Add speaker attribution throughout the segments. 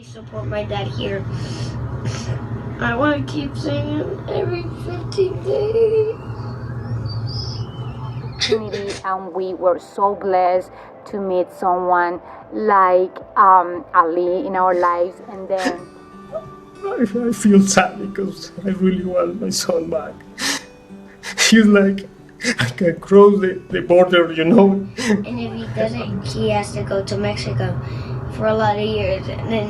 Speaker 1: Support my dad here. I want to keep singing every 15 days.
Speaker 2: Community, and we were so blessed to meet someone like Ali in our lives, and then
Speaker 3: I feel sad because I really want my son back. He's like, I can cross the border, you know.
Speaker 1: And if he doesn't, he has to go to Mexico for a lot of years. And then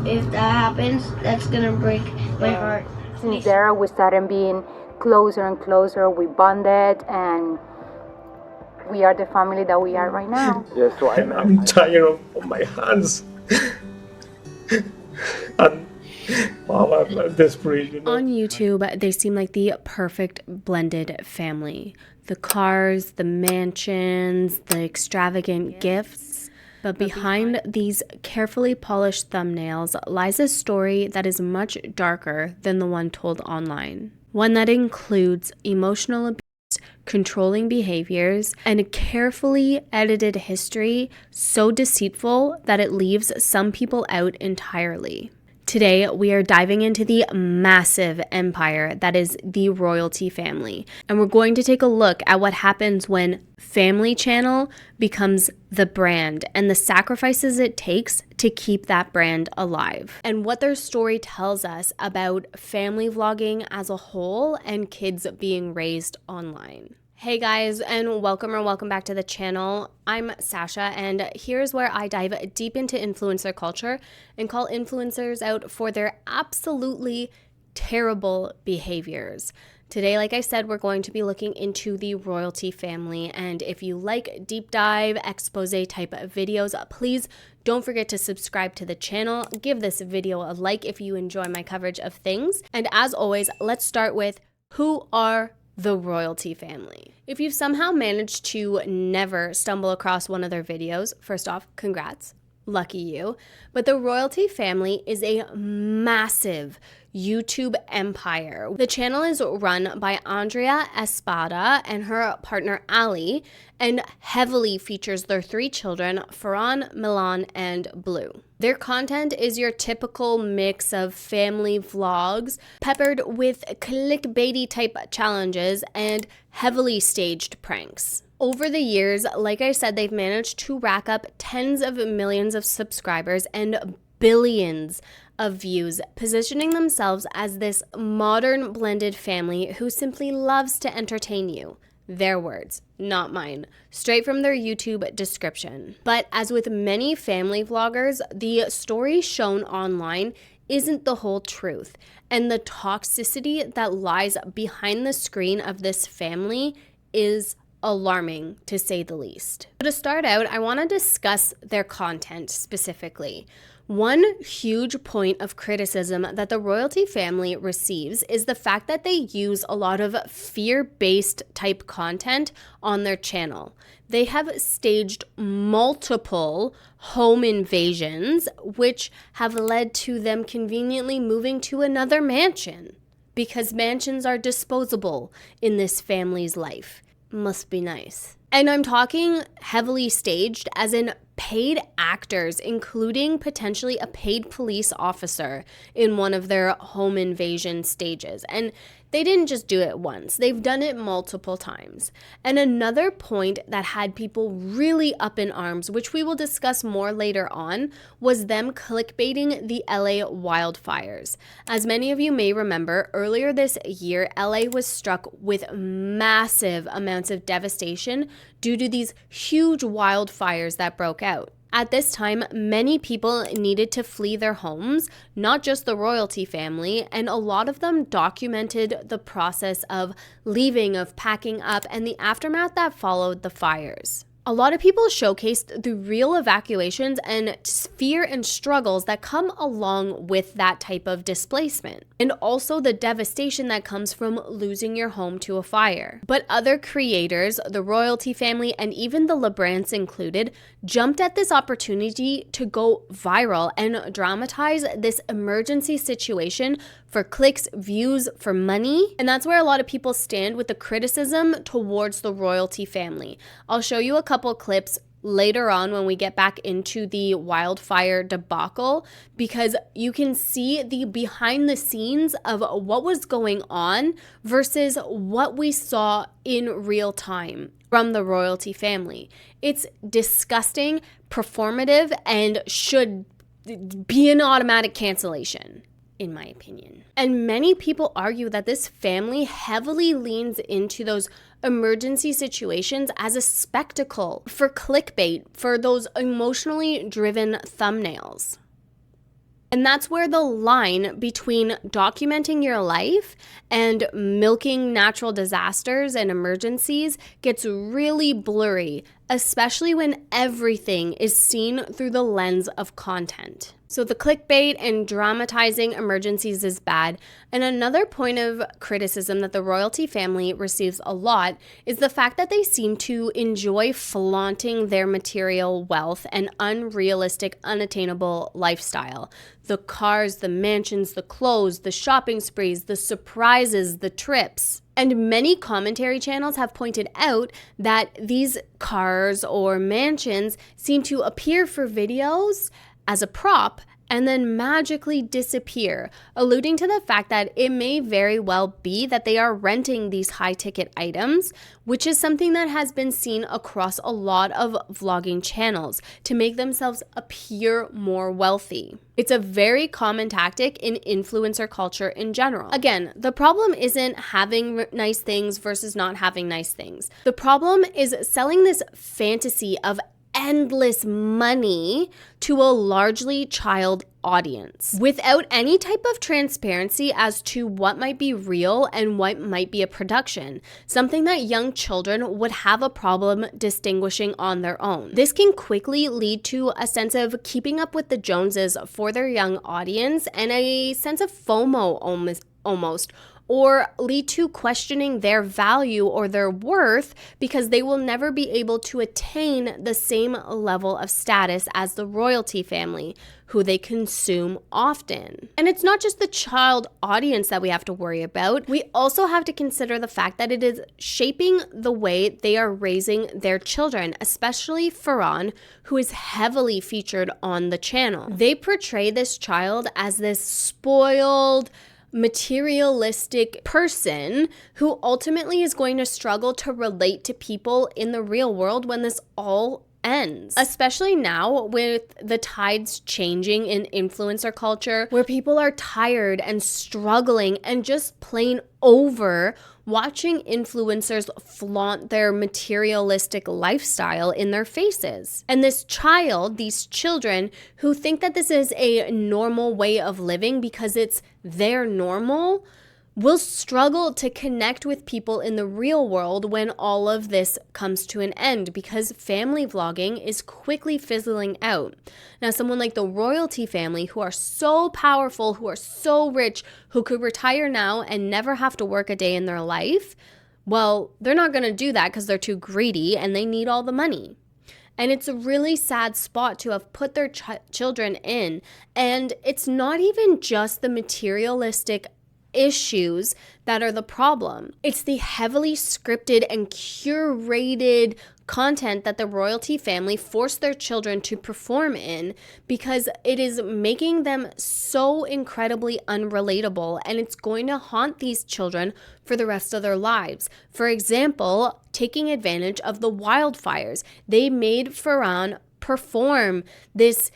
Speaker 1: if that happens, that's gonna break my heart.
Speaker 2: Since there, we started being closer and closer. We bonded, and we are the family that we are right now.
Speaker 3: Yeah, so I'm tired of my hands. And I'm desperate, you know.
Speaker 4: On YouTube, they seem like the perfect blended family. The cars, the mansions, the extravagant gifts. But behind these carefully polished thumbnails lies a story that is much darker than the one told online. One that includes emotional abuse, controlling behaviors, and a carefully edited history so deceitful that it leaves some people out entirely. Today, we are diving into the massive empire that is the royalty family, and we're going to take a look at what happens when Family Channel becomes the brand and the sacrifices it takes to keep that brand alive, and what their story tells us about family vlogging as a whole and kids being raised online. Hey guys, and welcome back to the channel. I'm Sasha, and here's where I dive deep into influencer culture and call influencers out for their absolutely terrible behaviors. Today, like I said, we're going to be looking into the royalty family, and if you like deep dive, expose type of videos, please don't forget to subscribe to the channel. Give this video a like if you enjoy my coverage of things. And as always, let's start with who are the royalty family. If you've somehow managed to never stumble across one of their videos, first off, congrats, lucky you. But the royalty family is a massive YouTube empire. The channel is run by Andrea Espada and her partner Ali, and heavily features their 3 children, Ferran, Milan, and Blue. Their content is your typical mix of family vlogs, peppered with clickbaity type challenges and heavily staged pranks. Over the years, like I said, they've managed to rack up tens of millions of subscribers and billions of views, positioning themselves as this modern blended family who simply loves to entertain you. Their words, not mine, straight from their YouTube description. But as with many family vloggers, the story shown online isn't the whole truth, and the toxicity that lies behind the screen of this family is alarming, to say the least. So to start out, I want to discuss their content specifically. One huge point of criticism that the royalty family receives is the fact that they use a lot of fear-based type content on their channel. They have staged multiple home invasions, which have led to them conveniently moving to another mansion, because mansions are disposable in this family's life. Must be nice. And I'm talking heavily staged as in paid actors, including potentially a paid police officer in one of their home invasion stages. And they didn't just do it once, they've done it multiple times. And another point that had people really up in arms, which we will discuss more later on, was them clickbaiting the LA wildfires. As many of you may remember, earlier this year, LA was struck with massive amounts of devastation due to these huge wildfires that broke out. At this time, many people needed to flee their homes, not just the royalty family, and a lot of them documented the process of leaving, of packing up, and the aftermath that followed the fires. A lot of people showcased the real evacuations and fear and struggles that come along with that type of displacement, and also the devastation that comes from losing your home to a fire. But other creators, the royalty family, and even the LeBrants included, jumped at this opportunity to go viral and dramatize this emergency situation for clicks, views, for money. And that's where a lot of people stand with the criticism towards the royalty family. I'll show you a couple clips later on when we get back into the wildfire debacle, because you can see the behind the scenes of what was going on versus what we saw in real time from the royalty family. It's disgusting, performative, and should be an automatic cancellation, in my opinion. And many people argue that this family heavily leans into those emergency situations as a spectacle for clickbait, for those emotionally driven thumbnails. And that's where the line between documenting your life and milking natural disasters and emergencies gets really blurry, especially when everything is seen through the lens of content. So the clickbait and dramatizing emergencies is bad. And another point of criticism that the royalty family receives a lot is the fact that they seem to enjoy flaunting their material wealth and unrealistic, unattainable lifestyle. The cars, the mansions, the clothes, the shopping sprees, the surprises, the trips. And many commentary channels have pointed out that these cars or mansions seem to appear for videos as a prop and then magically disappear, alluding to the fact that it may very well be that they are renting these high-ticket items, which is something that has been seen across a lot of vlogging channels to make themselves appear more wealthy. It's a very common tactic in influencer culture in general. Again, the problem isn't having nice things versus not having nice things. The problem is selling this fantasy of endless money to a largely child audience without any type of transparency as to what might be real and what might be a production, something that young children would have a problem distinguishing on their own. This can quickly lead to a sense of keeping up with the Joneses for their young audience and a sense of FOMO almost, or lead to questioning their value or their worth because they will never be able to attain the same level of status as the royalty family, who they consume often. And it's not just the child audience that we have to worry about. We also have to consider the fact that it is shaping the way they are raising their children, especially Ferran, who is heavily featured on the channel. They portray this child as this spoiled, materialistic person who ultimately is going to struggle to relate to people in the real world when this all ends. Especially now with the tides changing in influencer culture, where people are tired and struggling and just plain over watching influencers flaunt their materialistic lifestyle in their faces. And these children who think that this is a normal way of living because it's their normal, will struggle to connect with people in the real world when all of this comes to an end, because family vlogging is quickly fizzling out. Now, someone like the royalty family, who are so powerful, who are so rich, who could retire now and never have to work a day in their life, well, they're not going to do that because they're too greedy and they need all the money. And it's a really sad spot to have put their children in. And it's not even just the materialistic issues that are the problem. It's the heavily scripted and curated content that the royalty family force their children to perform in, because it is making them so incredibly unrelatable, and it's going to haunt these children for the rest of their lives. For example, taking advantage of the wildfires. They made Ferran perform these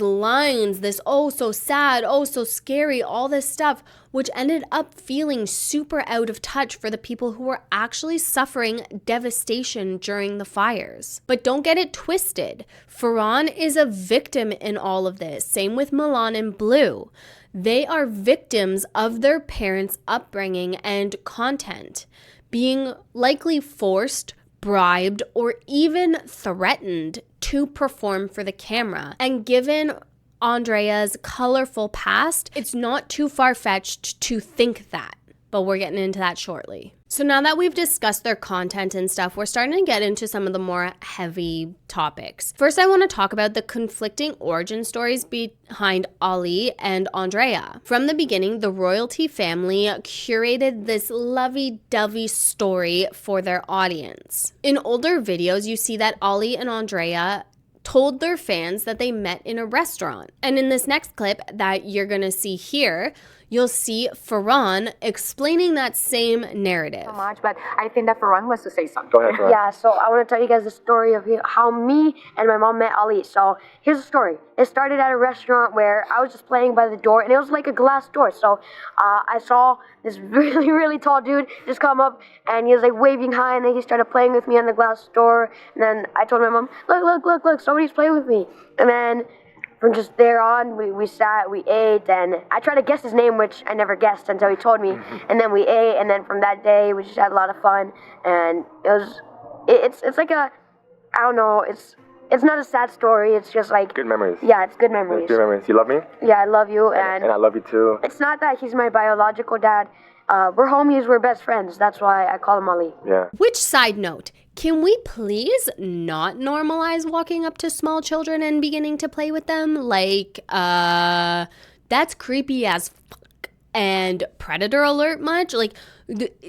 Speaker 4: lines, this oh so sad, oh so scary, all this stuff, which ended up feeling super out of touch for the people who were actually suffering devastation during the fires. But don't get it twisted. Ferran is a victim in all of this. Same with Milan and Blue. They are victims of their parents' upbringing and content, being likely forced, bribed, or even threatened to perform for the camera. And given Andrea's colorful past, it's not too far-fetched to think that. but we're getting into that shortly. So now that we've discussed their content and stuff, we're starting to get into some of the more heavy topics. First, I want to talk about the conflicting origin stories behind Ali and Andrea. From the beginning, the royalty family curated this lovey-dovey story for their audience. In older videos, you see that Ali and Andrea told their fans that they met in a restaurant. And in this next clip that you're gonna see here, you'll see Ferran explaining that same narrative.
Speaker 2: So much, but I think that Ferran wants to say something.
Speaker 5: Go ahead, Ferran.
Speaker 1: Yeah, so I want to tell you guys the story of how me and my mom met Ali. So here's the story. It started at a restaurant where I was just playing by the door, and it was like a glass door. So I saw this really, really tall dude just come up, and he was like waving high, and then he started playing with me on the glass door. And then I told my mom, look, somebody's playing with me. And then from just there on, we sat, we ate, and I tried to guess his name, which I never guessed until he told me. And then we ate, and then from that day, we just had a lot of fun. And it's like a, I don't know, it's not a sad story. It's just like
Speaker 5: Good memories.
Speaker 1: Yeah, it's good memories.
Speaker 5: Good memories. You love me?
Speaker 1: Yeah, I love you, and
Speaker 5: I love you too.
Speaker 1: it's not that he's my biological dad. We're homies, we're best friends. That's why I call him Ali.
Speaker 5: Yeah.
Speaker 4: Which, side note, can we please not normalize walking up to small children and beginning to play with them? Like, that's creepy as fuck. And predator alert much? Like,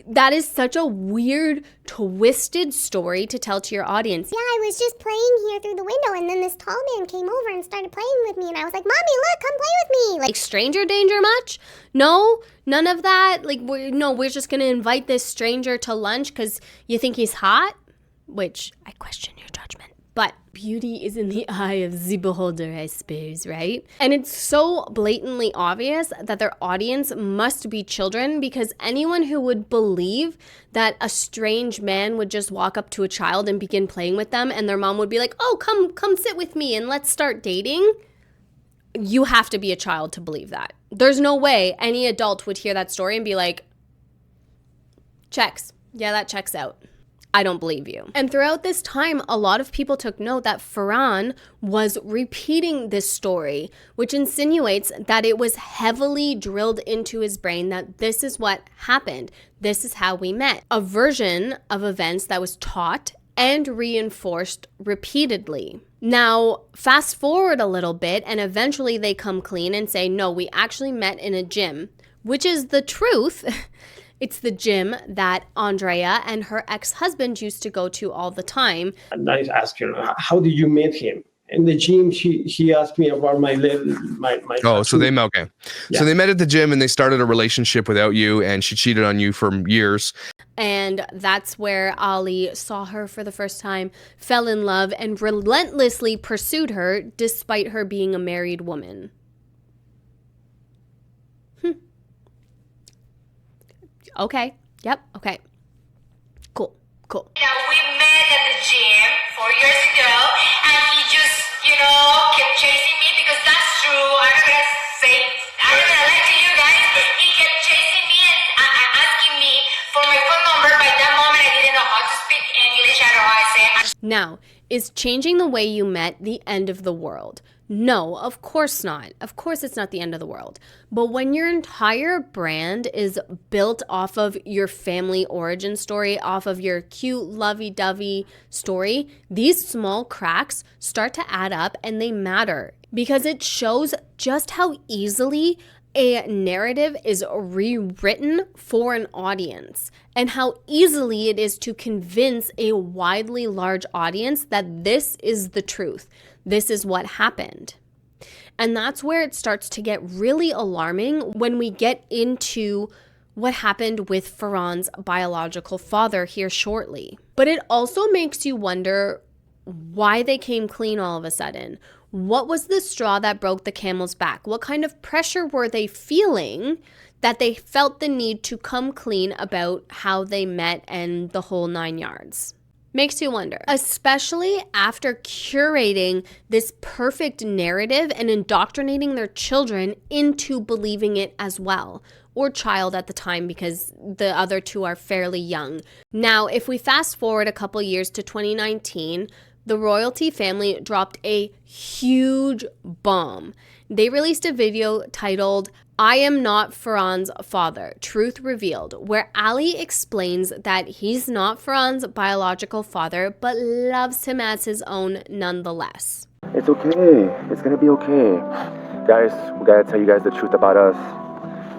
Speaker 4: that is such a weird, twisted story to tell to your audience.
Speaker 6: Yeah, I was just playing here through the window, and then this tall man came over and started playing with me, and I was like, Mommy, look, come play with me.
Speaker 4: Like, stranger danger much? No, none of that. Like, we're just gonna invite this stranger to lunch because you think he's hot? Which, I question your judgment. But beauty is in the eye of the beholder, I suppose, right? And it's so blatantly obvious that their audience must be children, because anyone who would believe that a strange man would just walk up to a child and begin playing with them, and their mom would be like, oh, come sit with me and let's start dating, you have to be a child to believe that. There's no way any adult would hear that story and be like, checks. Yeah, that checks out. I don't believe you. And throughout this time, a lot of people took note that Ferran was repeating this story, which insinuates that it was heavily drilled into his brain that this is what happened. This is how we met. A version of events that was taught and reinforced repeatedly. Now, fast forward a little bit, and eventually they come clean and say, no, we actually met in a gym, which is the truth. It's the gym that Andrea and her ex-husband used to go to all the time.
Speaker 3: And I asked her, how did you meet him? In the gym, she asked me about my
Speaker 7: Oh, so they met, okay.
Speaker 3: Yeah.
Speaker 7: So they met at the gym and they started a relationship without you, and she cheated on you for years.
Speaker 4: And that's where Ali saw her for the first time, fell in love, and relentlessly pursued her despite her being a married woman. Okay. Yep. Okay. Cool.
Speaker 8: Yeah, we met at the gym 4 years ago, and he just, kept chasing me, because that's true. I'm not gonna lie to you guys. He kept chasing me and asking me for my phone number. By that moment, I didn't know how to speak English. I don't know how I say.
Speaker 4: Now, is changing the way you met the end of the world? No, of course not. Of course it's not the end of the world. But when your entire brand is built off of your family origin story, off of your cute, lovey-dovey story, these small cracks start to add up, and they matter because it shows just how easily a narrative is rewritten for an audience, and how easily it is to convince a widely large audience that this is the truth. This is what happened. And that's where it starts to get really alarming when we get into what happened with Ferran's biological father here shortly. But it also makes you wonder why they came clean all of a sudden. What was the straw that broke the camel's back? What kind of pressure were they feeling that they felt the need to come clean about how they met and the whole 9 yards? Makes you wonder, especially after curating this perfect narrative and indoctrinating their children into believing it as well, or child at the time, because the other two are fairly young. Now, if we fast forward a couple years to 2019, the royalty family dropped a huge bomb. They released a video titled, "I am not Ferran's father, truth revealed," where Ali explains that he's not Ferran's biological father, but loves him as his own nonetheless.
Speaker 5: It's okay. It's gonna be okay. Guys, we gotta tell you guys the truth about us.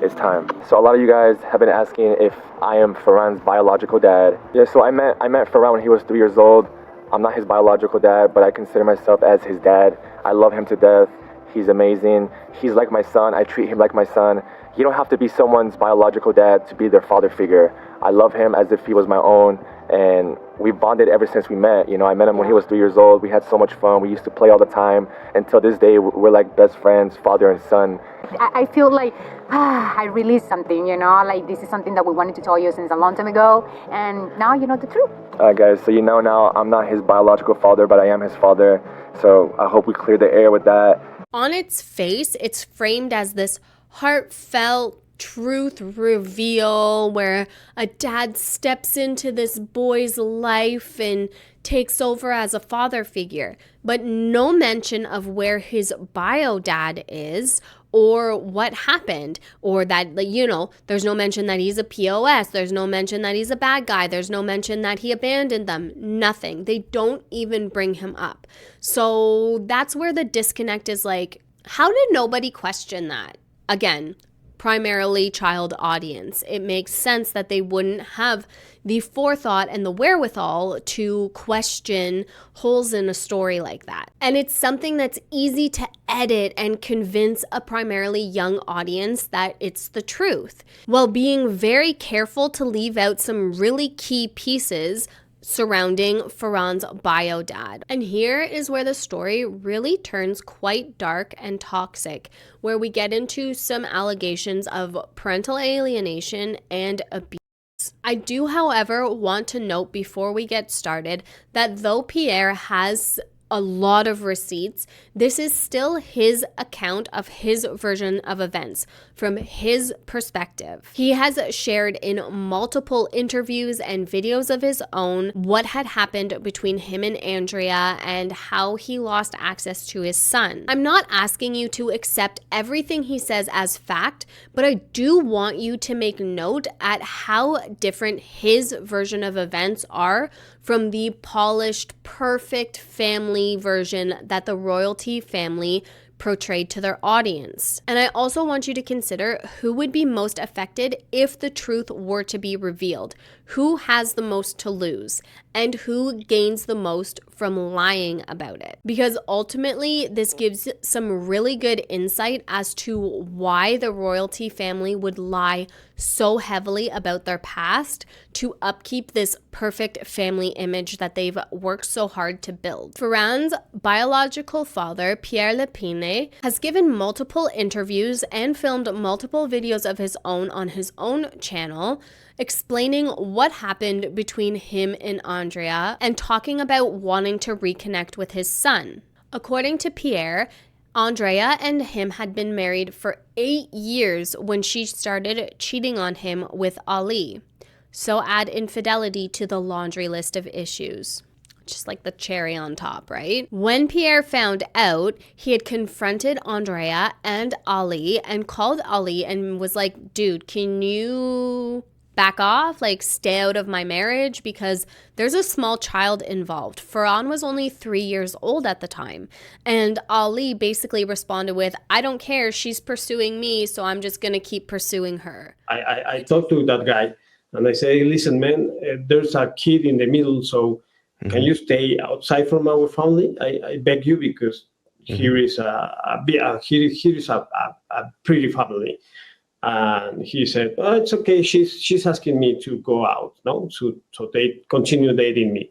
Speaker 5: It's time. So a lot of you guys have been asking if I am Ferran's biological dad. Yeah, so I met Ferran when he was 3 years old. I'm not his biological dad, but I consider myself as his dad. I love him to death. He's amazing. He's like my son. I treat him like my son. You don't have to be someone's biological dad to be their father figure. I love him as if he was my own, and we bonded ever since we met. You know, I met him when he was 3 years old. We had so much fun. We used to play all the time. Until this day, we're like best friends, father and son.
Speaker 2: I feel like I released something, you know, like this is something that we wanted to tell you since a long time ago, and now you know the truth.
Speaker 5: Guys, so you know now I'm not his biological father, but I am his father. So I hope we clear the air with that.
Speaker 4: On its face, it's framed as this heartfelt truth reveal where a dad steps into this boy's life and takes over as a father figure, but no mention of where his bio dad is or what happened, or that, you know, there's no mention that he's a POS, there's no mention that he's a bad guy, there's no mention that he abandoned them, nothing. They don't even bring him up. So that's where the disconnect is. Like, how did nobody question that? Again, primarily child audience. It makes sense that they wouldn't have the forethought and the wherewithal to question holes in a story like that. And it's something that's easy to edit and convince a primarily young audience that it's the truth, while being very careful to leave out some really key pieces surrounding Ferran's bio dad. And here is where the story really turns quite dark and toxic, where we get into some allegations of parental alienation and abuse. I do, however, want to note before we get started that though Pierre has a lot of receipts, this is still his account of his version of events from his perspective. He has shared in multiple interviews and videos of his own what had happened between him and Andrea and how he lost access to his son. I'm not asking you to accept everything he says as fact, but I do want you to make note at how different his version of events are from the polished, perfect family version that the royalty family portrayed to their audience. And I also want you to consider who would be most affected if the truth were to be revealed. Who has the most to lose and who gains the most from lying about it? Because ultimately, this gives some really good insight as to why the royalty family would lie so heavily about their past to upkeep this perfect family image that they've worked so hard to build. Ferran's biological father, Pierre has given multiple interviews and filmed multiple videos of his own on his own channel, explaining what happened between him and Andrea and talking about wanting to reconnect with his son. According to Pierre, Andrea and him had been married for 8 years when she started cheating on him with Ali. So add infidelity to the laundry list of issues. Just like the cherry on top, right? When Pierre found out, he had confronted Andrea and Ali and called Ali and was like, dude, can you back off, like stay out of my marriage, because there's a small child involved. Ferran was only 3 years old at the time. And Ali basically responded with, I don't care, she's pursuing me, so I'm just gonna keep pursuing her.
Speaker 3: I talked to that guy and I say, listen, man, there's a kid in the middle, so can you stay outside from our family? I beg you, because here is a pretty family. And he said, oh, it's okay. She's asking me to go out, no? So they continue dating me.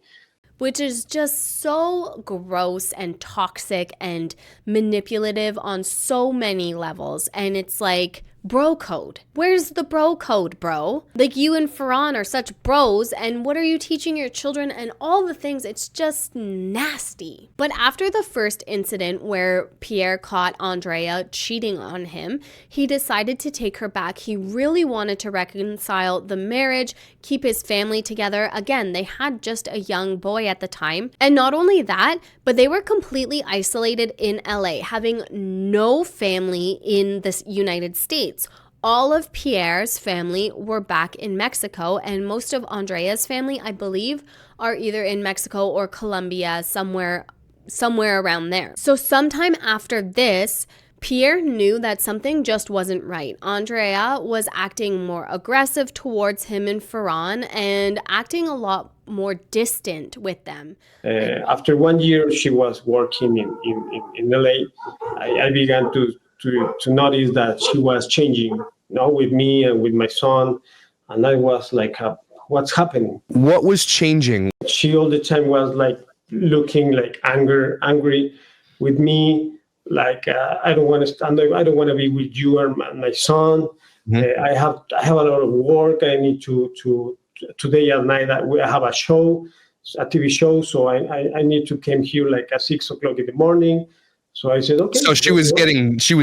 Speaker 4: Which is just so gross and toxic and manipulative on so many levels. And it's like, Bro code. Where's the bro code, bro? Like, you and Ferran are such bros, and what are you teaching your children and all the things? It's just nasty. But after the first incident where Pierre caught Andrea cheating on him, he decided to take her back. He really wanted to reconcile the marriage, keep his family together. Again, they had just a young boy at the time. And not only that, but they were completely isolated in LA, having no family in the United States. All of Pierre's family were back in Mexico, and most of Andrea's family, I believe, are either in Mexico or Colombia, somewhere around there. So sometime after this, Pierre knew that something just wasn't right. Andrea was acting more aggressive towards him and Ferran and acting a lot more distant with them.
Speaker 3: After 1 year, she was working in LA. I began to notice that she was changing, with me and with my son. And I was like, what's happening?
Speaker 7: What was changing?
Speaker 3: She all the time was like looking like angry with me. Like, I don't want to stand there. I don't want to be with you and my son. Mm-hmm. I have a lot of work. I need to today at night. I have a show, a TV show. So I need to come here like at 6 o'clock in the morning. So I said, okay.
Speaker 7: So she was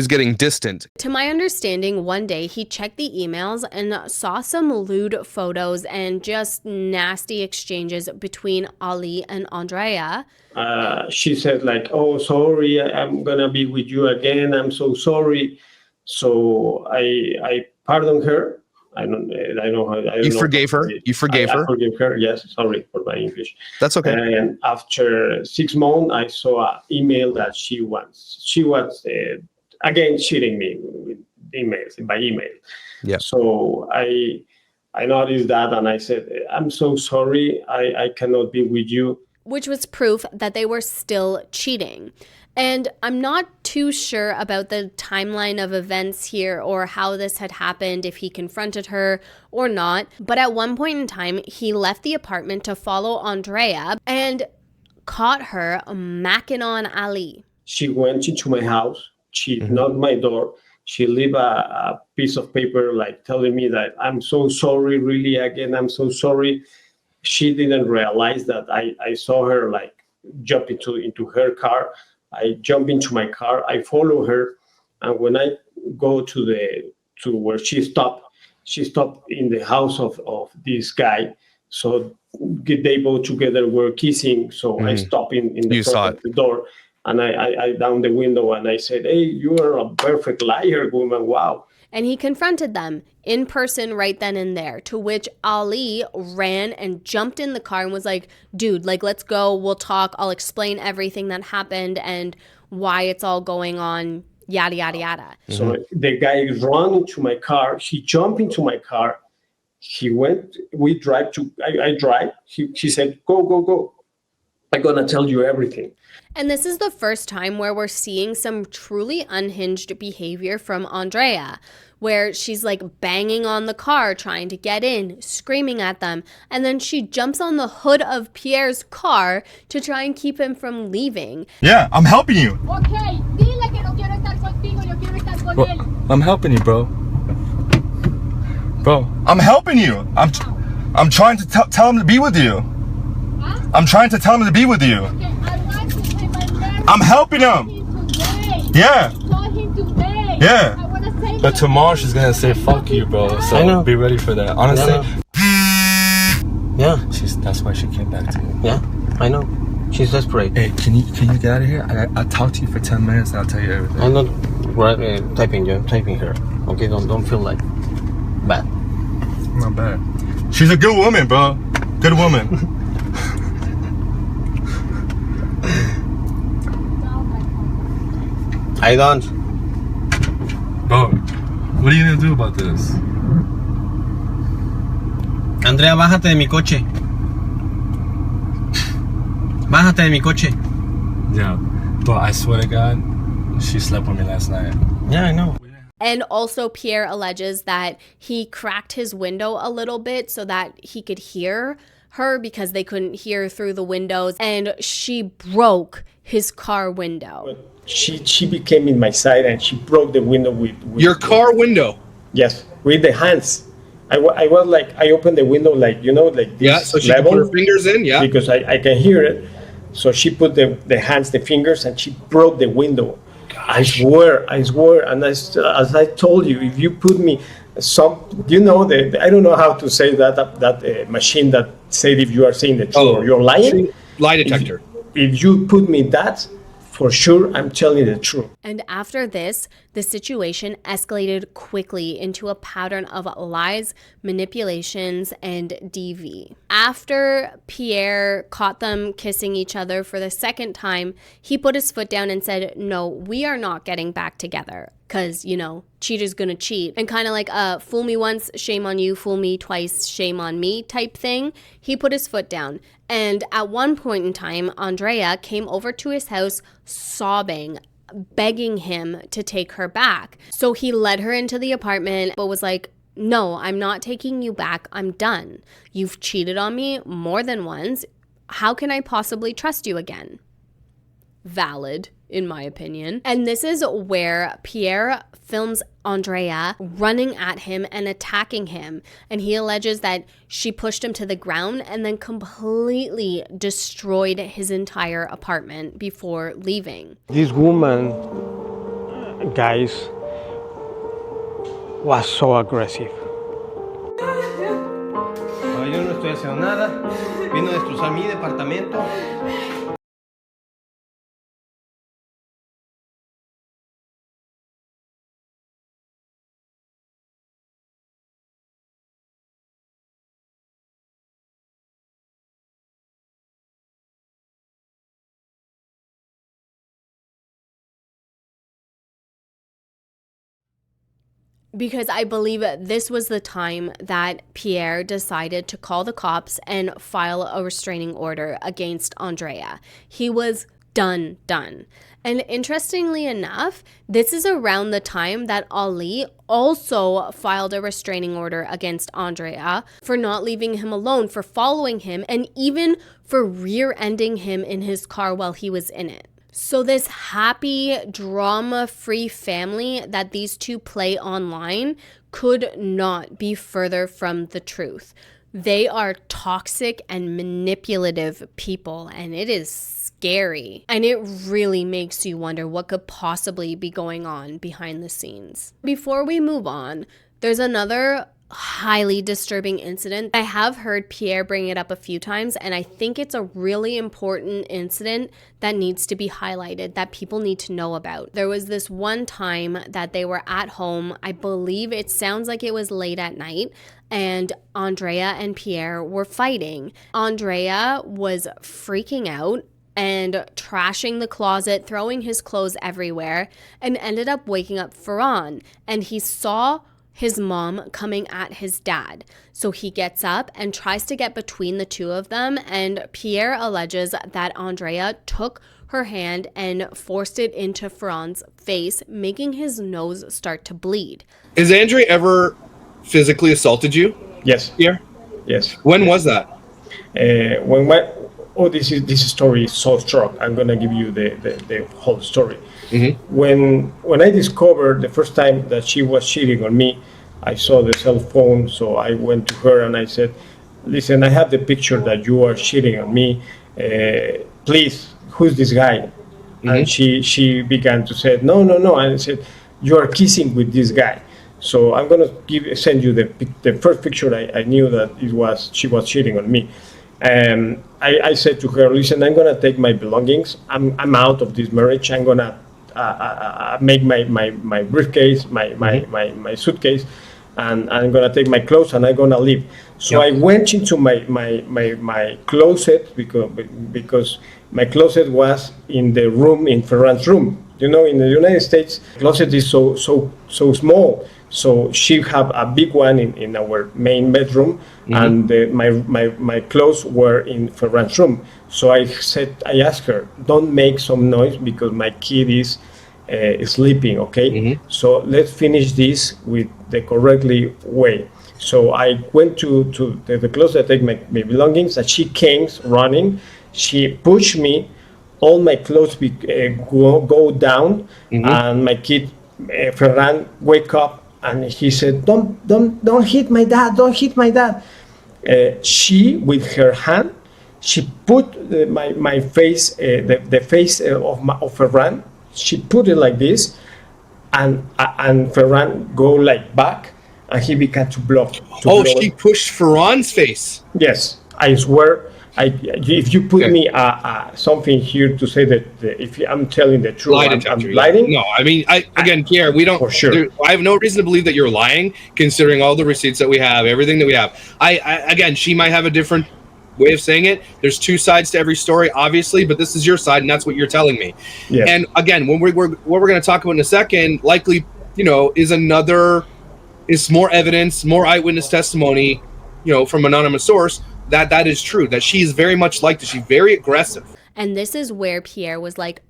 Speaker 7: getting distant.
Speaker 4: To my understanding, one day he checked the emails and saw some lewd photos and just nasty exchanges between Ali and Andrea.
Speaker 3: She said like, oh, sorry, I'm going to be with you again. I'm so sorry. So I pardoned her. I don't know.
Speaker 7: You forgave her? You forgave her?
Speaker 3: I forgave her, yes. Sorry for my English.
Speaker 7: That's okay.
Speaker 3: And after 6 months, I saw an email that she was again cheating me with by email.
Speaker 7: Yeah.
Speaker 3: So I noticed that and I said, I'm so sorry. I cannot be with you.
Speaker 4: Which was proof that they were still cheating. And I'm not too sure about the timeline of events here or how this had happened, if he confronted her or not. But at one point in time, he left the apartment to follow Andrea and caught her macking on Ali.
Speaker 3: She went into my house. She knocked my door. She left a piece of paper like telling me that I'm so sorry, really, again, I'm so sorry. She didn't realize that I saw her like jump into her car. I jump into my car, I follow her, and when I go to where she stopped in the house of this guy. So they both together were kissing. So I stopped in the front of the door, and I down the window and I said, hey, you are a perfect liar, woman, wow.
Speaker 4: And he confronted them in person right then and there, to which Ali ran and jumped in the car and was like, dude, like, let's go. We'll talk. I'll explain everything that happened and why it's all going on, yada, yada, yada.
Speaker 3: So the guy ran into my car. She jumped into my car. He went, we drive to, I drive. She said, go. I'm going to tell you everything.
Speaker 4: And this is the first time where we're seeing some truly unhinged behavior from Andrea, where she's like banging on the car, trying to get in, screaming at them. And then she jumps on the hood of Pierre's car to try and keep him from leaving.
Speaker 5: Yeah, I'm helping you.
Speaker 9: Okay, dile que no quiero estar contigo, yo quiero estar con él.
Speaker 5: I'm helping you, bro. Bro, I'm helping you. I'm trying to tell him to be with you.
Speaker 9: Huh?
Speaker 5: I'm trying to tell him to be with you.
Speaker 9: Okay, I want to say my name.
Speaker 5: I'm helping him. Yeah.
Speaker 9: Saw him today.
Speaker 5: Yeah.
Speaker 9: I want to say
Speaker 10: But tomorrow she's gonna say fuck you, bro. So be ready for that. Honestly.
Speaker 11: Yeah.
Speaker 10: That's why she came back to you.
Speaker 11: Yeah, I know. She's desperate.
Speaker 10: Hey, can you get out of here? I'll talk to you for 10 minutes and I'll tell you everything.
Speaker 11: I'm not typing you. I'm typing her. Okay, don't feel like bad.
Speaker 5: Not bad. She's a good woman, bro. Good woman.
Speaker 11: I don't.
Speaker 10: Bro, what are you gonna do about this?
Speaker 11: Andrea, bájate de mi coche. Bájate de mi coche.
Speaker 10: Yeah, but I swear to God, she slept with me last night.
Speaker 11: Yeah, I know.
Speaker 4: And also Pierre alleges that he cracked his window a little bit so that he could hear her because they couldn't hear through the windows, and she broke his car window.
Speaker 3: She became in my side and she broke the window with
Speaker 7: your car window.
Speaker 3: Yes, with the hands. I was like, I opened the window like, like this
Speaker 7: Yeah, so she
Speaker 3: level,
Speaker 7: could put her fingers in, yeah.
Speaker 3: because I can hear it. So she put the hands, the fingers, and she broke the window. Gosh. I swear. And as I told you, if you put me I don't know how to say that machine that said if you are saying the truth or you're lying.
Speaker 7: Lie detector.
Speaker 3: If you put me that, for sure, I'm telling the truth.
Speaker 4: And after this, the situation escalated quickly into a pattern of lies, manipulations, and DV. After Pierre caught them kissing each other for the second time, he put his foot down and said, no, we are not getting back together. Because, cheater's gonna cheat. And kind of like a fool me once, shame on you, fool me twice, shame on me type thing. He put his foot down. And at one point in time, Andrea came over to his house sobbing, begging him to take her back. So he led her into the apartment, but was like, no, I'm not taking you back. I'm done. You've cheated on me more than once. How can I possibly trust you again? Valid, in my opinion. And this is where Pierre films Andrea running at him and attacking him. And he alleges that she pushed him to the ground and then completely destroyed his entire apartment before leaving.
Speaker 11: This woman, guys, was so aggressive. Yo no estoy haciendo nada. Vino a destrozar mi departamento.
Speaker 4: Because I believe this was the time that Pierre decided to call the cops and file a restraining order against Andrea. He was done. And interestingly enough, this is around the time that Ali also filed a restraining order against Andrea for not leaving him alone, for following him, and even for rear-ending him in his car while he was in it. So this happy, drama-free family that these two play online could not be further from the truth. They are toxic and manipulative people, and it is scary. And it really makes you wonder what could possibly be going on behind the scenes. Before we move on, there's another highly disturbing incident. I have heard Pierre bring it up a few times, and I think it's a really important incident that needs to be highlighted, that people need to know about. There was this one time that they were at home. I believe it sounds like it was late at night, and Andrea and Pierre were fighting. Andrea was freaking out and trashing the closet, throwing his clothes everywhere, and ended up waking up Ferran, and he saw his mom coming at his dad. So he gets up and tries to get between the two of them, and Pierre alleges that Andrea took her hand and forced it into Ferran's face, making his nose start to bleed.
Speaker 7: Has Andrea ever physically assaulted you?
Speaker 3: Yes.
Speaker 7: Pierre?
Speaker 3: Yes.
Speaker 7: When was that?
Speaker 3: This story is so strong. I'm gonna give you the whole story.
Speaker 7: Mm-hmm.
Speaker 3: When I discovered the first time that she was cheating on me, I saw the cell phone, so I went to her and I said, listen, I have the picture that you are cheating on me. Please, who's this guy? Mm-hmm. And she began to say, no. And I said, you are kissing with this guy. So I'm gonna send you the first picture. I knew that she was cheating on me. And I said to her, listen, I'm gonna take my belongings. I'm out of this marriage. I'm gonna make my briefcase, my suitcase, and I'm gonna take my clothes and I'm gonna leave. So I went into my closet because my closet was in the room, in Ferran's room. In the United States, closet is so small. So she had a big one in our main bedroom, and my clothes were in Ferran's room. So I asked her, don't make some noise because my kid is sleeping, okay? Mm-hmm. So let's finish this with the correctly way. So I went to the closet, take my belongings, and she came running. She pushed me, all my clothes go down, and my kid, Ferran, wake up and he said, don't hit my dad, don't hit my dad. She, with her hand, she put my face, the face of Ferran, she put it like this, and Ferran go like back, and he began to blow.
Speaker 7: She pushed Ferran's face.
Speaker 3: Yes, I swear. If you put me something here to say that if I'm telling the truth, I'm lying.
Speaker 7: No, I mean, again, Pierre, we don't.
Speaker 3: For sure.
Speaker 7: I have no reason to believe that you're lying, considering all the receipts that we have, everything that we have. Again, she might have a different way of saying it. There's two sides to every story, obviously, but this is your side, and that's what you're telling me. Yeah. And again, what we're going to talk about in a second, likely, is more evidence, more eyewitness testimony, from anonymous source. That is true, that she's very much like this. She's very aggressive.
Speaker 4: And this is where Pierre was like,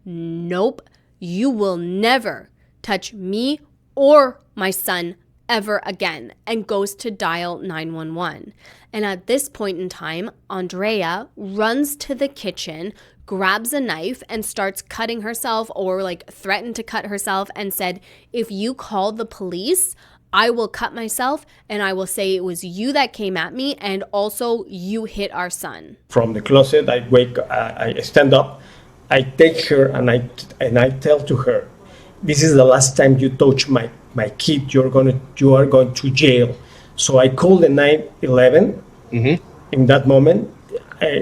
Speaker 4: nope, you will never touch me or my son ever again, and goes to dial 911. And at this point in time, Andrea runs to the kitchen, grabs a knife, and starts cutting herself, or like threatened to cut herself, and said, if you call the police, I will cut myself, and I will say it was you that came at me, and also you hit our son. From the closet,
Speaker 3: I stand up, I take her, and I tell to her, this is the last time you touch my kid. You are going to jail. So I called the 911. In that moment,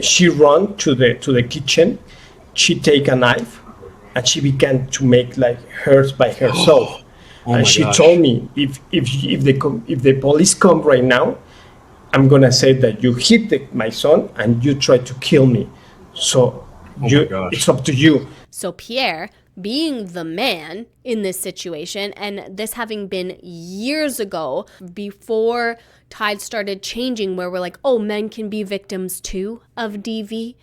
Speaker 3: she ran to the kitchen. She take a knife, and she began to make like hers by herself. And she told me, if the police come right now, I'm gonna say that you hit my son and you tried to kill me. So it's up to you.
Speaker 4: So Pierre, being the man in this situation, and this having been years ago, before tides started changing, where we're like, oh, men can be victims too of DV,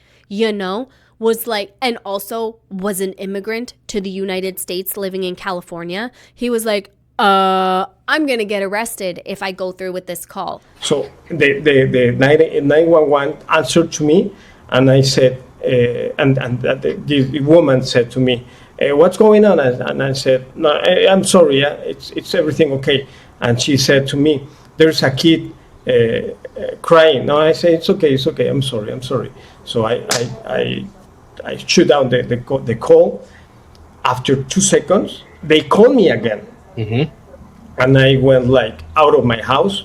Speaker 4: was like, and also was an immigrant to the United States living in California. He was like, I'm going to get arrested if I go through with this call.
Speaker 3: So the 911 answered to me, and I said, the woman said to me, what's going on? And I said, no, I'm sorry, it's everything okay. And she said to me, there's a kid crying. No, I say, it's okay, I'm sorry. So I shut down the call. After 2 seconds, they called me again. And I went like out of my house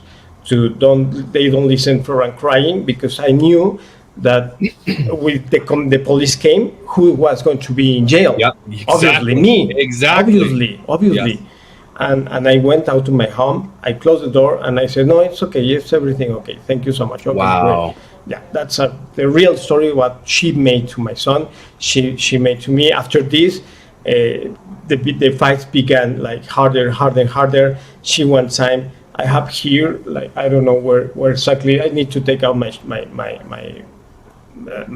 Speaker 3: they don't listen for I'm crying, because I knew that with the police came, who was going to be in jail?
Speaker 7: Yep, exactly.
Speaker 3: Obviously me.
Speaker 7: Exactly.
Speaker 3: Obviously. Yes. And I went out to my home. I closed the door and I said, no, it's okay. Yes, everything okay. Thank you so much. Okay,
Speaker 7: wow.
Speaker 3: Great. Yeah, that's the real story. What she made to my son, she made to me. After this, the fights began like harder. She one time, I have here, like I don't know where exactly. I need to take out my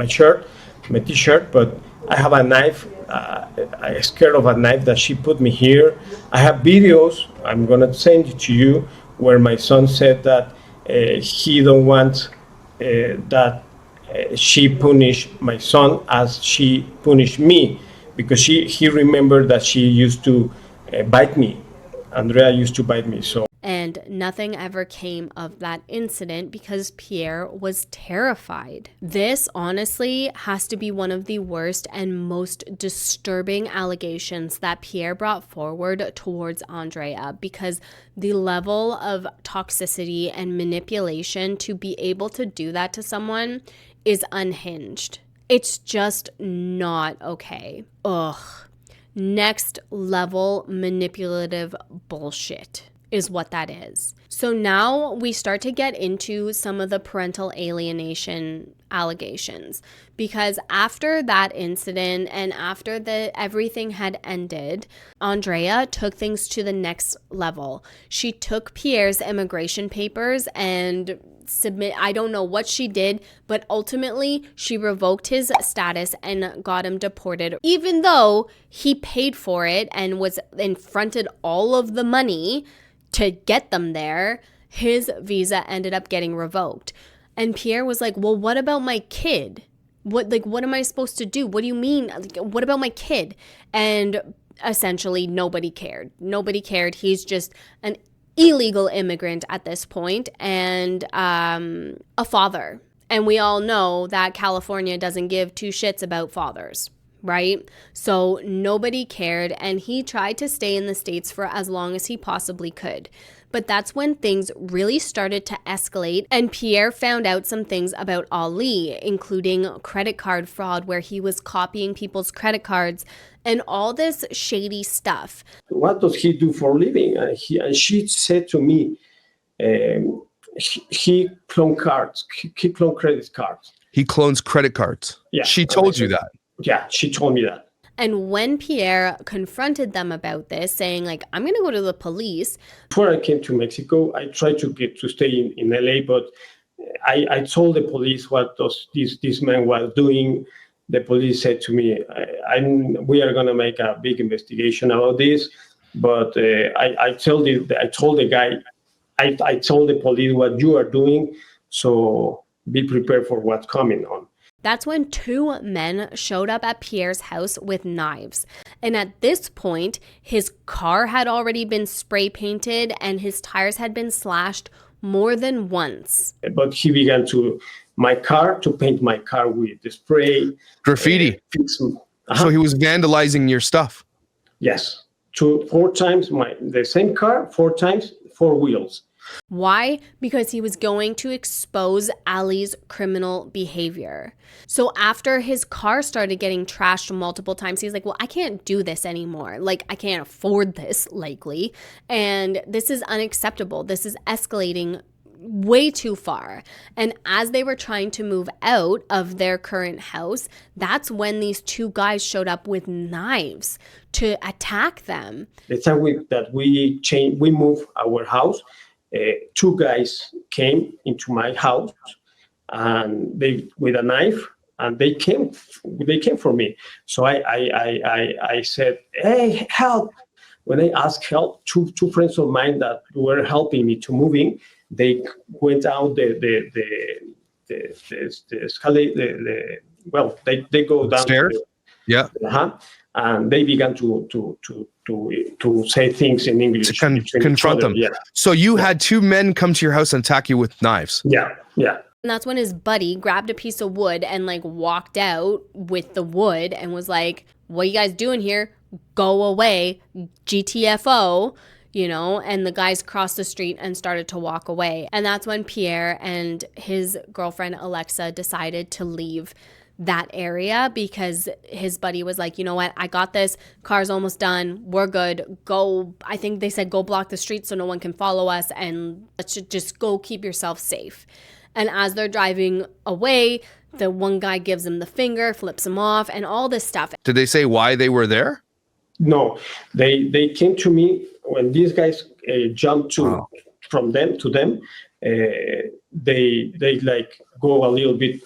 Speaker 3: shirt, my T-shirt, but I have a knife. I'm scared of a knife that she put me here. I have videos. I'm gonna send it to you, where my son said that he don't want that she punish my son as she punished me, because he remembered that she used to bite me. Andrea used to bite me. So.
Speaker 4: And nothing ever came of that incident because Pierre was terrified. This honestly has to be one of the worst and most disturbing allegations that Pierre brought forward towards Andrea, because the level of toxicity and manipulation to be able to do that to someone is unhinged. It's just not okay. Ugh. Next level manipulative bullshit is what that is. So now we start to get into some of the parental alienation allegations, because after that incident and after everything had ended, Andrea took things to the next level. She took Pierre's immigration papers and I don't know what she did, but ultimately she revoked his status and got him deported, even though he paid for it and fronted all of the money to get them there. His visa ended up getting revoked. And Pierre was like, well, what about my kid? What am I supposed to do? What do you mean? What about my kid? And essentially nobody cared. Nobody cared. He's just an illegal immigrant at this point and a father. And we all know that California doesn't give two shits about fathers, right? So nobody cared, and he tried to stay in the States for as long as he possibly could. But that's when things really started to escalate, and Pierre found out some things about Ali, including credit card fraud, where he was copying people's credit cards and all this shady stuff.
Speaker 3: What does he do for a living? And she said to me, he clone cards, he clone credit cards.
Speaker 7: He clones credit cards.
Speaker 3: Yeah.
Speaker 7: She told you that.
Speaker 3: Yeah, she told me that.
Speaker 4: And when Pierre confronted them about this, saying like, I'm going to go to the police.
Speaker 3: Before I came to Mexico, I tried to get to stay in LA, but I told the police what this man was doing. The police said to me, we are going to make a big investigation about this. But I told the guy, I told the police what you are doing, so be prepared for what's coming on.
Speaker 4: That's when two men showed up at Pierre's house with knives. And at this point, his car had already been spray painted and his tires had been slashed more than once.
Speaker 3: But he began to paint my car with the spray.
Speaker 7: Graffiti. So he was vandalizing your stuff.
Speaker 3: Yes. 4 times the same car, 4 times, 4 wheels.
Speaker 4: Why? Because he was going to expose Ali's criminal behavior. So after his car started getting trashed multiple times, he's like, well, I can't do this anymore. Like, I can't afford this, likely. And this is unacceptable. This is escalating way too far. And as they were trying to move out of their current house, that's when these two guys showed up with knives to attack them.
Speaker 3: The time we moved our house, 2 guys came into my house and they with a knife, and they came for me. So I said, hey, help. When I asked help, two friends of mine that were helping me to moving, they went out the escalate, they go down
Speaker 7: stairs. Yeah.
Speaker 3: And they began to say things in English.
Speaker 7: To confront them.
Speaker 3: Yeah.
Speaker 7: So you had 2 men come to your house and attack you with knives.
Speaker 3: Yeah.
Speaker 4: And that's when his buddy grabbed a piece of wood and like walked out with the wood and was like, what are you guys doing here? Go away, GTFO, and the guys crossed the street and started to walk away. And that's when Pierre and his girlfriend Alexa decided to leave that area because his buddy was like, you know what, I got this, car's almost done, we're good, go. I think they said go block the street so no one can follow us, and let's just go keep yourself safe. And as they're driving away, the one guy gives him the finger, flips him off, and all this stuff.
Speaker 7: Did they say why they were there?
Speaker 3: No, they came to me when these guys jumped from them to them. They like go a little bit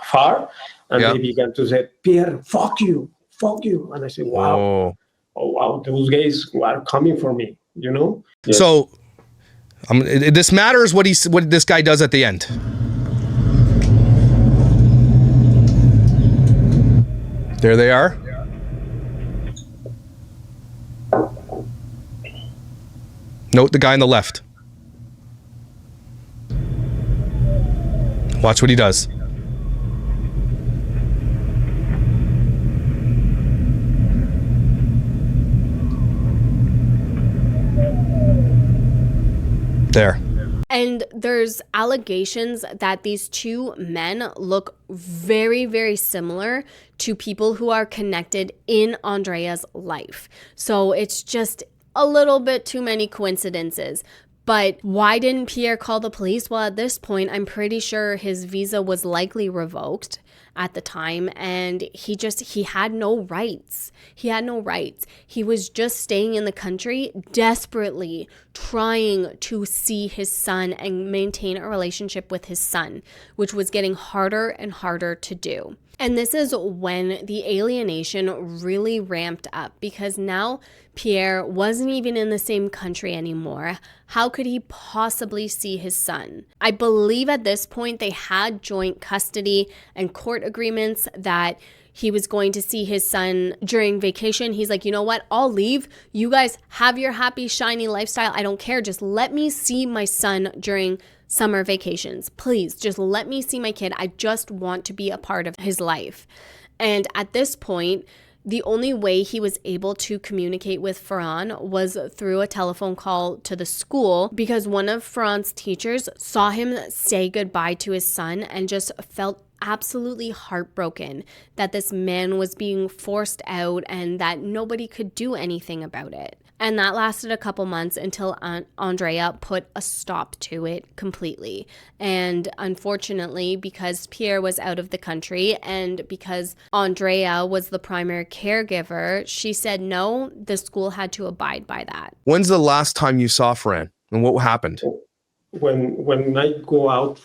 Speaker 3: far, and they began to say, Pierre, fuck you. And I said, wow, those guys are coming for me, Yes.
Speaker 7: So this matters what this guy does at the end. There they are. Note the guy on the left. Watch what he does. There.
Speaker 4: And there's allegations that these 2 men look very, very similar to people who are connected in Andrea's life. So it's just a little bit too many coincidences. But why didn't Pierre call the police? Well, at this point, I'm pretty sure his visa was likely revoked at the time, and he had no rights. He had no rights. He was just staying in the country, desperately trying to see his son and maintain a relationship with his son, which was getting harder and harder to do. And this is when the alienation really ramped up, because now Pierre wasn't even in the same country anymore. How could he possibly see his son? I believe at this point they had joint custody and court agreements that he was going to see his son during vacation. He's like, you know what? I'll leave. You guys have your happy, shiny lifestyle. I don't care. Just let me see my son during summer vacations. Please, just let me see my kid. I just want to be a part of his life. And at this point, the only way he was able to communicate with Ferran was through a telephone call to the school, because one of Ferran's teachers saw him say goodbye to his son and just felt absolutely heartbroken that this man was being forced out and that nobody could do anything about it. And that lasted a couple months until Andrea put a stop to it completely. And unfortunately, because Pierre was out of the country and because Andrea was the primary caregiver, she said no, the school had to abide by that.
Speaker 7: When's the last time you saw Ferran and what happened?
Speaker 3: When I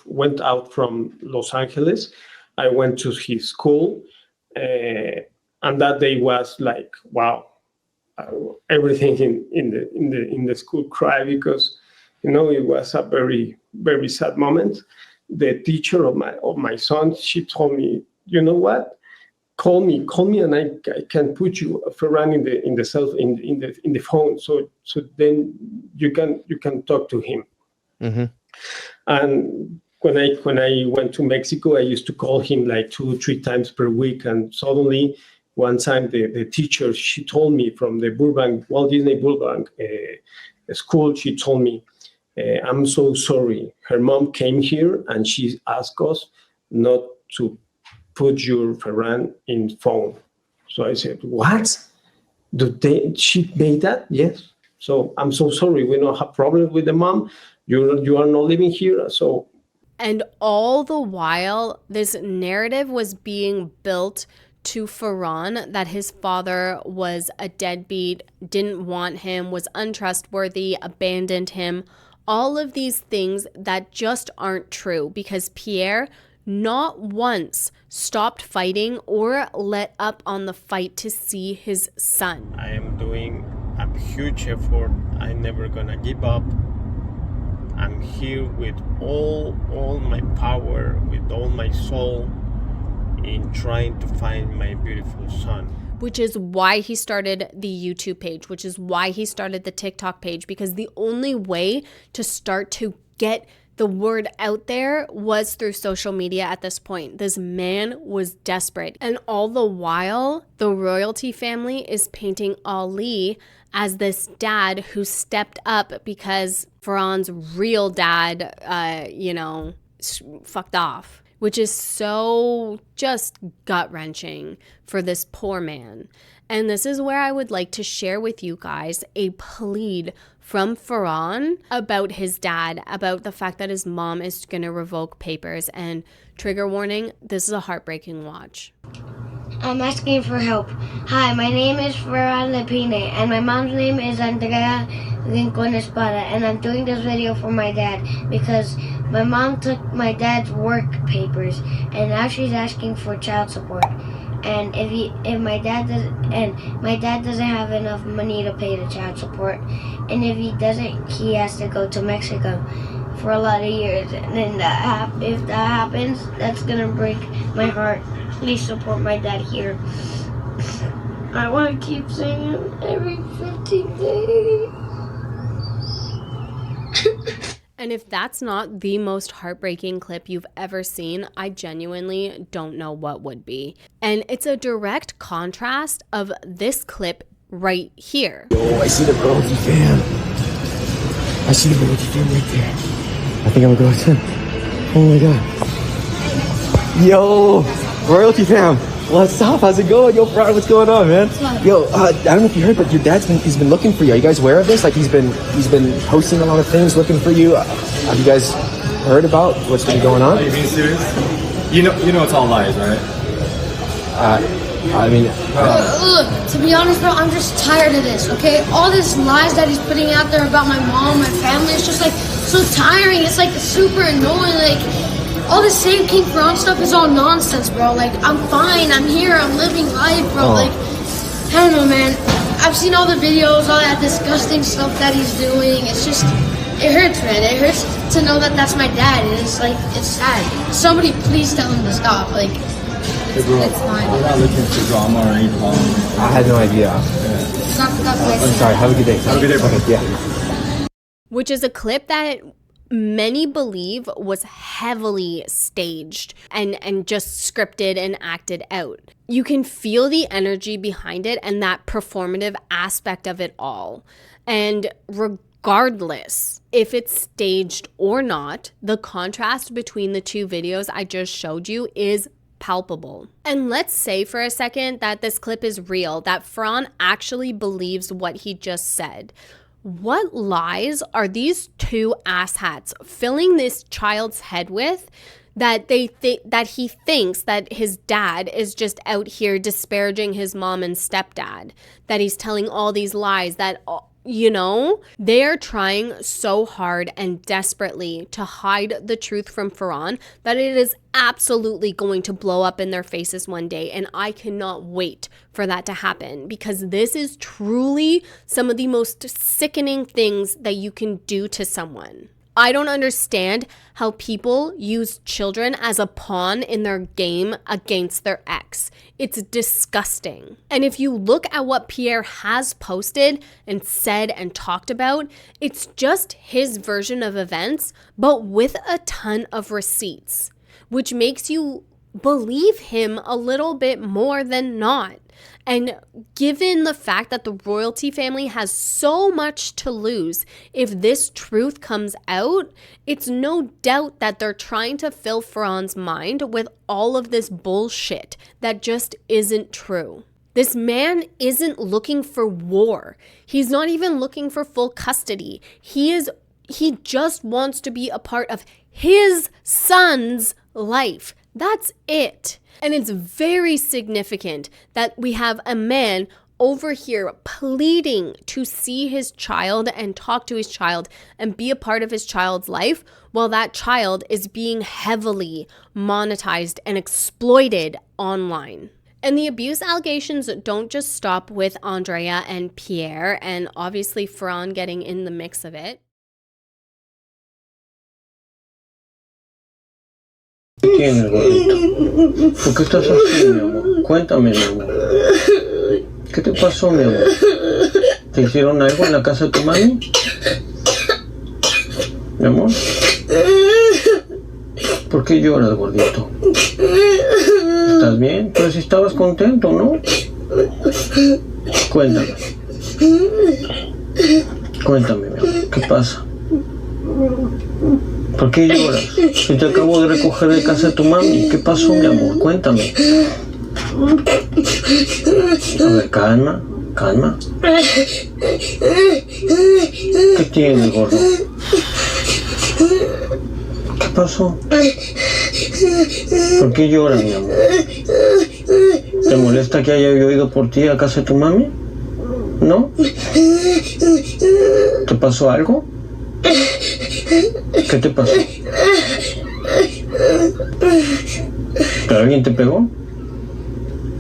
Speaker 3: went out from Los Angeles, I went to his school, and that day was like, wow. Everything in the school cried because, you know, it was a very, very sad moment. The teacher of my son, she told me, you know what? Call me, and I can put you Ferran in the phone, so then you can talk to him.
Speaker 7: Mm-hmm.
Speaker 3: And when I went to Mexico, I used to call him like 2-3 times per week, and suddenly. One time, the teacher, she told me from the Walt Disney Burbank school, she told me, I'm so sorry. Her mom came here and she asked us not to put your Ferran in phone. So I said, what? She made that? Yes. So I'm so sorry. We don't have problems with the mom. You are not living here. So.
Speaker 4: And all the while, this narrative was being built to Ferran that his father was a deadbeat, didn't want him, was untrustworthy, abandoned him. All of these things that just aren't true, because Pierre not once stopped fighting or let up on the fight to see his son.
Speaker 3: I am doing a huge effort. I'm never gonna give up. I'm here with all my power, with all my soul, in trying to find my beautiful son.
Speaker 4: Which is why he started the YouTube page, which is why he started the TikTok page, because the only way to start to get the word out there was through social media at this point. This man was desperate. And all the while, the royalty family is painting Ali as this dad who stepped up because Ferran's real dad, fucked off. Which is so just gut-wrenching for this poor man. And this is where I would like to share with you guys a plead from Ferran about his dad, about the fact that his mom is going to revoke papers. And trigger warning, this is a heartbreaking watch.
Speaker 12: I'm asking for help. Hi, my name is Ferran Lepine, and my mom's name is Andrea and I'm doing this video for my dad because my mom took my dad's work papers and now she's asking for child support. And if my dad doesn't have enough money to pay the child support, and if he doesn't, he has to go to Mexico for a lot of years. And then if that happens, that's gonna break my heart. Please support my dad here. I want to keep singing every 15 days.
Speaker 4: And if that's not the most heartbreaking clip you've ever seen, I genuinely don't know what would be. And it's a direct contrast of this clip right here.
Speaker 5: Yo, I see the royalty fam. I see the royalty fam right there. I think I'm gonna go with him. Oh my god. Yo, royalty fam. What's up? How's it going? Yo, Farran, what's going on, man? Yo, I don't know if you heard, but your he's been looking for you. Are you guys aware of this? Like, he's been posting a lot of things, looking for you. Have you guys heard about what's been going on?
Speaker 10: Are you being serious? You know it's all lies, right?
Speaker 9: Look, to be honest, bro, I'm just tired of this, okay? All this lies that he's putting out there about my mom, my family, it's just like so tiring. It's like super annoying. Like, all this same King Ferran stuff is all nonsense, bro. Like, I'm fine, I'm here, I'm living life, bro. Like, I don't know, man. I've seen all the videos, all that disgusting stuff that he's doing. It's just, it hurts, man. It hurts to know that that's my dad. And it's like, it's sad. Somebody please tell him to stop. Like,
Speaker 2: It's fine.
Speaker 10: I'm not looking for drama or any problem.
Speaker 11: I had no idea.
Speaker 2: God bless
Speaker 11: I'm
Speaker 2: you.
Speaker 11: sorry. Have a good day. Have a good day. Okay, yeah.
Speaker 4: Which is a clip that many believe was heavily staged and just scripted and acted out. You can feel the energy behind it and that performative aspect of it all. And regardless if it's staged or not, the contrast between the two videos I just showed you is palpable. And let's say for a second that this clip is real, that Ferran actually believes what he just said. What lies are these two asshats filling this child's head with that he thinks that his dad is just out here disparaging his mom and stepdad, that he's telling all these lies, that, you know, they are trying so hard and desperately to hide the truth from Ferran that it is absolutely going to blow up in their faces one day. And I cannot wait for that to happen, because this is truly some of the most sickening things that you can do to someone. I don't understand how people use children as a pawn in their game against their ex. It's disgusting. And if you look at what Pierre has posted and said and talked about, it's just his version of events, but with a ton of receipts, which makes you believe him a little bit more than not. And given the fact that the royalty family has so much to lose if this truth comes out, it's no doubt that they're trying to fill Ferran's mind with all of this bullshit that just isn't true. This man isn't looking for war. He's not even looking for full custody. He just wants to be a part of his son's life. That's it. And it's very significant that we have a man over here pleading to see his child and talk to his child and be a part of his child's life, while that child is being heavily monetized and exploited online. And the abuse allegations don't just stop with Andrea and Pierre, and obviously Ferran getting in the mix of it.
Speaker 13: ¿Qué tienes, gordito? ¿Por qué estás así, mi amor? Cuéntame, mi amor. ¿Qué te pasó, mi amor? ¿Te hicieron algo en la casa de tu mami? Mi amor. ¿Por qué lloras, gordito? ¿Estás bien? Pero si estabas contento, ¿no? Cuéntame. Cuéntame, mi amor. ¿Qué pasa? ¿Por qué lloras? Si te acabo de recoger de casa de tu mami. ¿Qué pasó, mi amor? Cuéntame. A ver, calma, calma. ¿Qué tienes, gordo? ¿Qué pasó? ¿Por qué lloras, mi amor? ¿Te molesta que haya ido por ti a casa de tu mami? ¿No? ¿Te pasó algo? ¿Qué te pasó? ¿Pero alguien te pegó?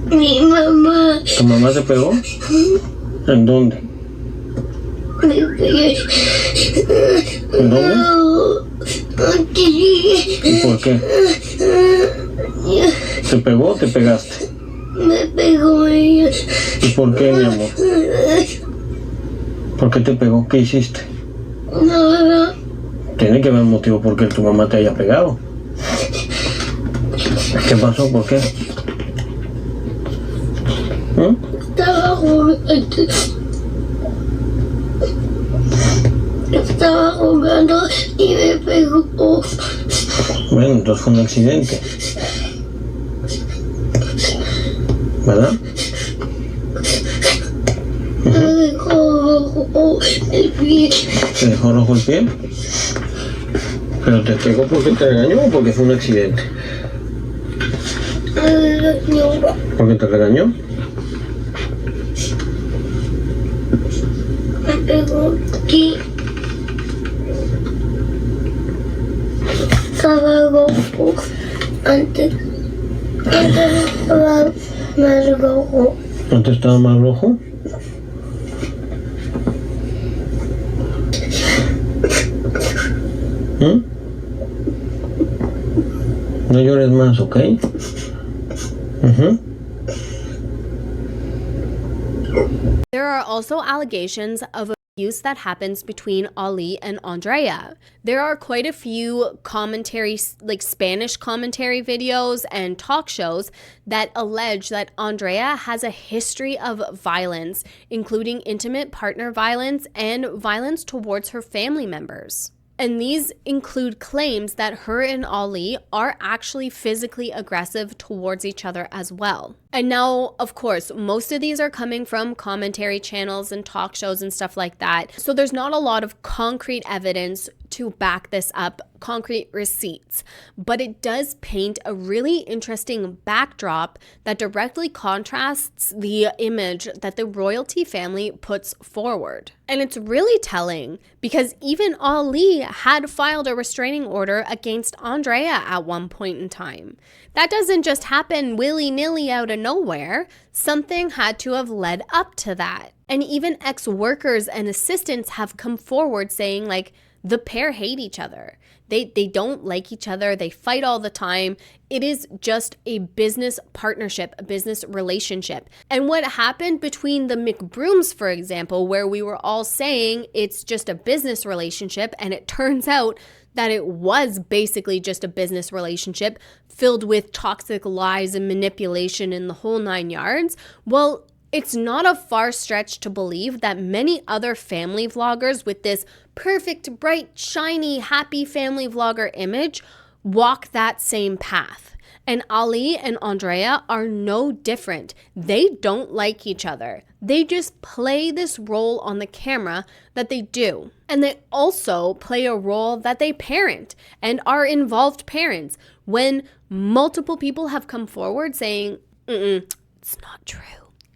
Speaker 12: Mi mamá.
Speaker 13: ¿Tu mamá te pegó? ¿En dónde? ¿En dónde?
Speaker 12: Aquí.
Speaker 13: ¿Y por qué? ¿Te pegó o te pegaste?
Speaker 12: Me pegó ella.
Speaker 13: ¿Y por qué, mi amor? ¿Por qué te pegó? ¿Qué hiciste?
Speaker 12: Nada.
Speaker 13: Tiene que haber un motivo por qué tu mamá te haya pegado. ¿Qué pasó? ¿Por qué?
Speaker 12: Estaba jugando. Estaba jugando y me pegó.
Speaker 13: Bueno, entonces fue un accidente. ¿Verdad?
Speaker 12: Me dejó rojo el pie.
Speaker 13: ¿Te dejó rojo el pie? ¿Pero te pegó porque te regañó o porque fue un accidente?
Speaker 12: Me regañó.
Speaker 13: ¿Por qué te regañó?
Speaker 12: Me pegó aquí. Estaba rojo antes. Antes estaba más rojo.
Speaker 13: ¿Antes estaba más rojo? No llores más, ¿ok?
Speaker 4: There are also allegations of abuse that happens between Ali and Andrea. There are quite a few commentary, like Spanish commentary videos and talk shows that allege that Andrea has a history of violence, including intimate partner violence and violence towards her family members. And these include claims that her and Ali are actually physically aggressive towards each other as well. And now, of course, most of these are coming from commentary channels and talk shows and stuff like that. So there's not a lot of concrete evidence to back this up, concrete receipts. But it does paint a really interesting backdrop that directly contrasts the image that the royalty family puts forward. And it's really telling because even Ali had filed a restraining order against Andrea at one point in time. That doesn't just happen willy-nilly out of nowhere. Something had to have led up to that. And even ex-workers and assistants have come forward saying, like, the pair hate each other. They don't like each other. They fight all the time. It is just a business partnership, a business relationship. And what happened between the McBrooms, for example, where we were all saying it's just a business relationship, and it turns out that it was basically just a business relationship filled with toxic lies and manipulation in the whole 9 yards. Well, it's not a far stretch to believe that many other family vloggers with this perfect, bright, shiny, happy family vlogger image walk that same path. And Ali and Andrea are no different. They don't like each other. They just play this role on the camera that they do. And they also play a role that they parent and are involved parents when multiple people have come forward saying, it's not true.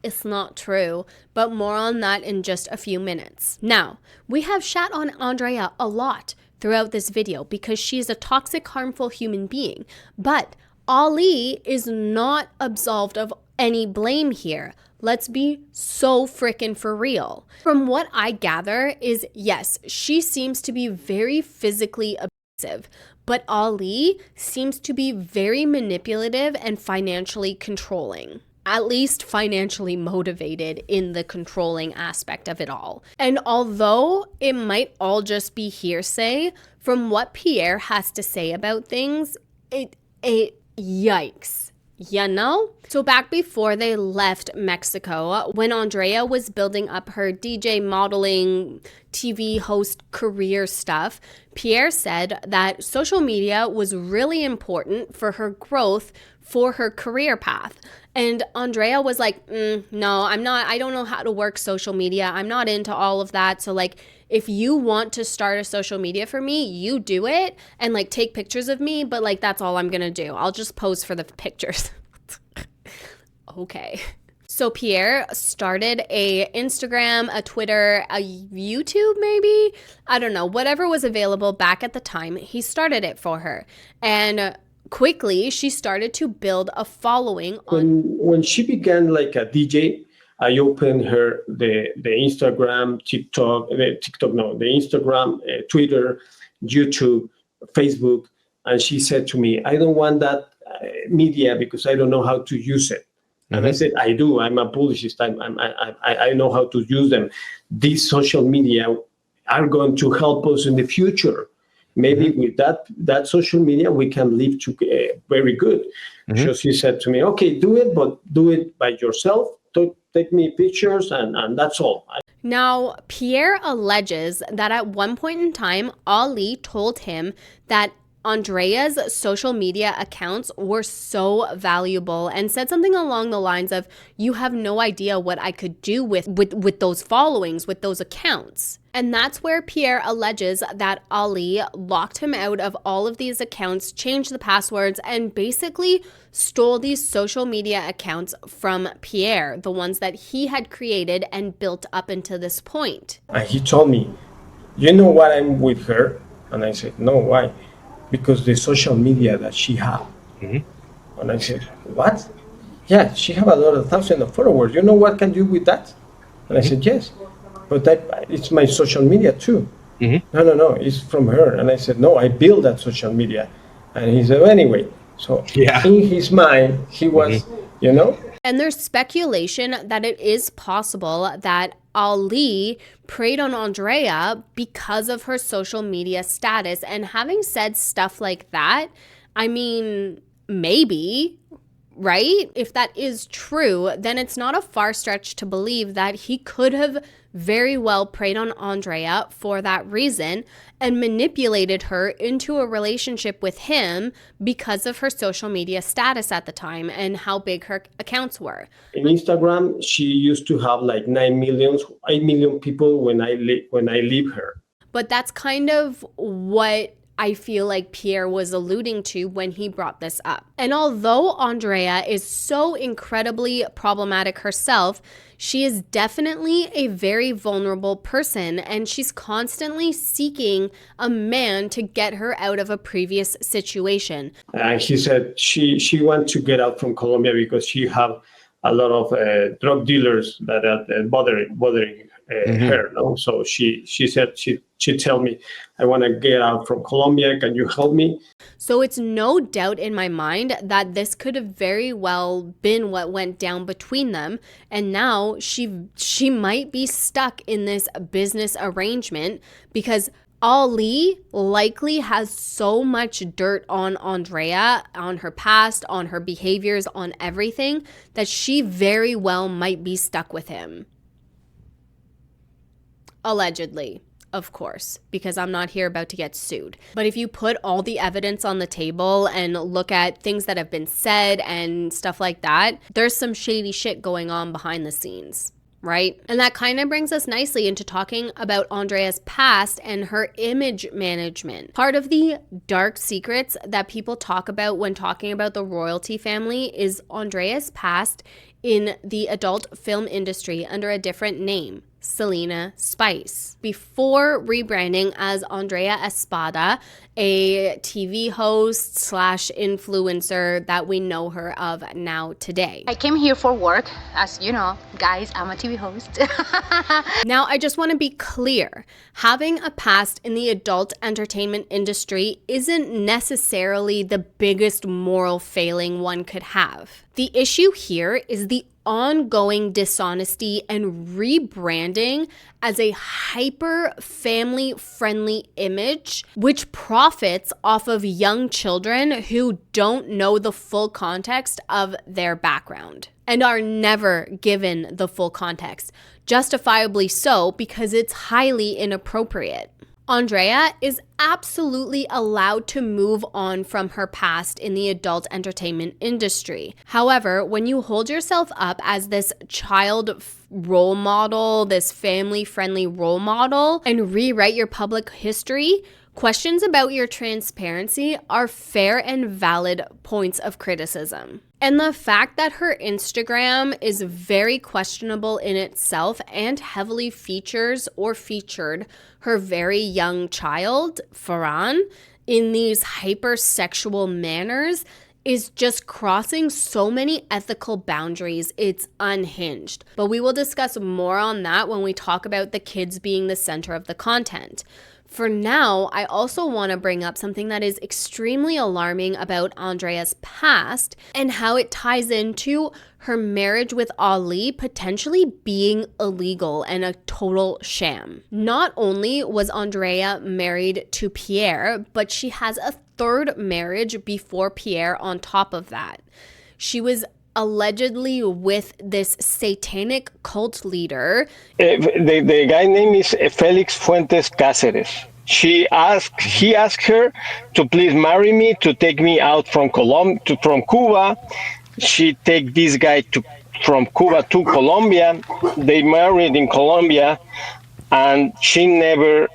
Speaker 4: It's not true, but more on that in just a few minutes. Now, we have shat on Andrea a lot throughout this video because she's a toxic, harmful human being, but Ali is not absolved of any blame here. Let's be so frickin' for real. From what I gather is, yes, she seems to be very physically abusive, but Ali seems to be very manipulative and financially controlling. At least financially motivated in the controlling aspect of it all. And although it might all just be hearsay, from what Pierre has to say about things, it yikes. You know? So back before they left Mexico, when Andrea was building up her DJ modeling, TV host career stuff, Pierre said that social media was really important for her growth for her career path. And Andrea was like, no, I don't know how to work social media. I'm not into all of that. So like, if you want to start a social media for me, you do it and like take pictures of me. But like, that's all I'm going to do. I'll just pose for the pictures. Okay. So Pierre started a Instagram, a Twitter, a YouTube maybe? I don't know. Whatever was available back at the time, he started it for her. And quickly, she started to build a following.
Speaker 3: When she began like a DJ, I opened her the Instagram, the Instagram, Twitter, YouTube, Facebook, and she said to me, "I don't want that media because I don't know how to use it." And I said, "I do. I'm a publicist. I know how to use them. These social media are going to help us in the future. Maybe with that social media, we can live very good." So she said to me, "Okay, do it, but do it by yourself. Take me pictures, and that's all."
Speaker 4: Now, Pierre alleges that at one point in time, Ali told him that Andrea's social media accounts were so valuable and said something along the lines of, "You have no idea what I could do with those followings, with those accounts." And that's where Pierre alleges that Ali locked him out of all of these accounts, changed the passwords, and basically stole these social media accounts from Pierre, the ones that he had created and built up until this point.
Speaker 3: And he told me, "You know why I'm with her?" And I said, "No, why?" "Because the social media that she have." And I said, "What?" "Yeah, she have a lot of thousands of followers. You know what can do with that?" And I said, "Yes, but it's my social media too." No, it's from her. And I said, "No, I built that social media." And he said, "Anyway." So in his mind, he was you know?
Speaker 4: And there's speculation that it is possible that Ali preyed on Andrea because of her social media status. And having said stuff like that, I mean, maybe, right? If that is true, then it's not a far stretch to believe that he could have very well preyed on Andrea for that reason and manipulated her into a relationship with him because of her social media status at the time and how big her accounts were.
Speaker 3: In Instagram, she used to have like 8 million people when I leave her.
Speaker 4: But that's kind of what I feel like Pierre was alluding to when he brought this up. And although Andrea is so incredibly problematic herself, she is definitely a very vulnerable person, and she's constantly seeking a man to get her out of a previous situation.
Speaker 3: And he said she wants to get out from Colombia because she have a lot of drug dealers that are bothering her. No? So she said she tell me, I want to get out from Colombia. Can you help me?
Speaker 4: So it's no doubt in my mind that this could have very well been what went down between them. And now she might be stuck in this business arrangement because Ali likely has so much dirt on Andrea, on her past, on her behaviors, on everything, that she very well might be stuck with him. Allegedly, of course, because I'm not here about to get sued. But if you put all the evidence on the table and look at things that have been said and stuff like that, there's some shady shit going on behind the scenes, right? And that kind of brings us nicely into talking about Andrea's past and her image management. Part of the dark secrets that people talk about when talking about the royalty family is Andrea's past in the adult film industry under a different name, Selena Spice, before rebranding as Andrea Espada, a TV host / influencer that we know her of now today.
Speaker 2: I came here for work. As you know, guys, I'm a TV host.
Speaker 4: Now, I just want to be clear. Having a past in the adult entertainment industry isn't necessarily the biggest moral failing one could have. The issue here is the ongoing dishonesty and rebranding as a hyper family friendly image, which profits off of young children who don't know the full context of their background and are never given the full context, justifiably so because it's highly inappropriate. Andrea is absolutely allowed to move on from her past in the adult entertainment industry. However, when you hold yourself up as this child role model, this family-friendly role model, and rewrite your public history, questions about your transparency are fair and valid points of criticism. And the fact that her Instagram is very questionable in itself and heavily featured her very young child, Ferran, in these hypersexual manners is just crossing so many ethical boundaries. It's unhinged. But we will discuss more on that when we talk about the kids being the center of the content. For now, I also want to bring up something that is extremely alarming about Andrea's past and how it ties into her marriage with Ali potentially being illegal and a total sham. Not only was Andrea married to Pierre, but she has a third marriage before Pierre on top of that. She was allegedly with this satanic cult leader.
Speaker 13: The guy name is Felix Fuentes Cáceres. He asked her to please marry me, to take me out from Cuba. She take this guy from Cuba to Colombia. They married in Colombia, and she never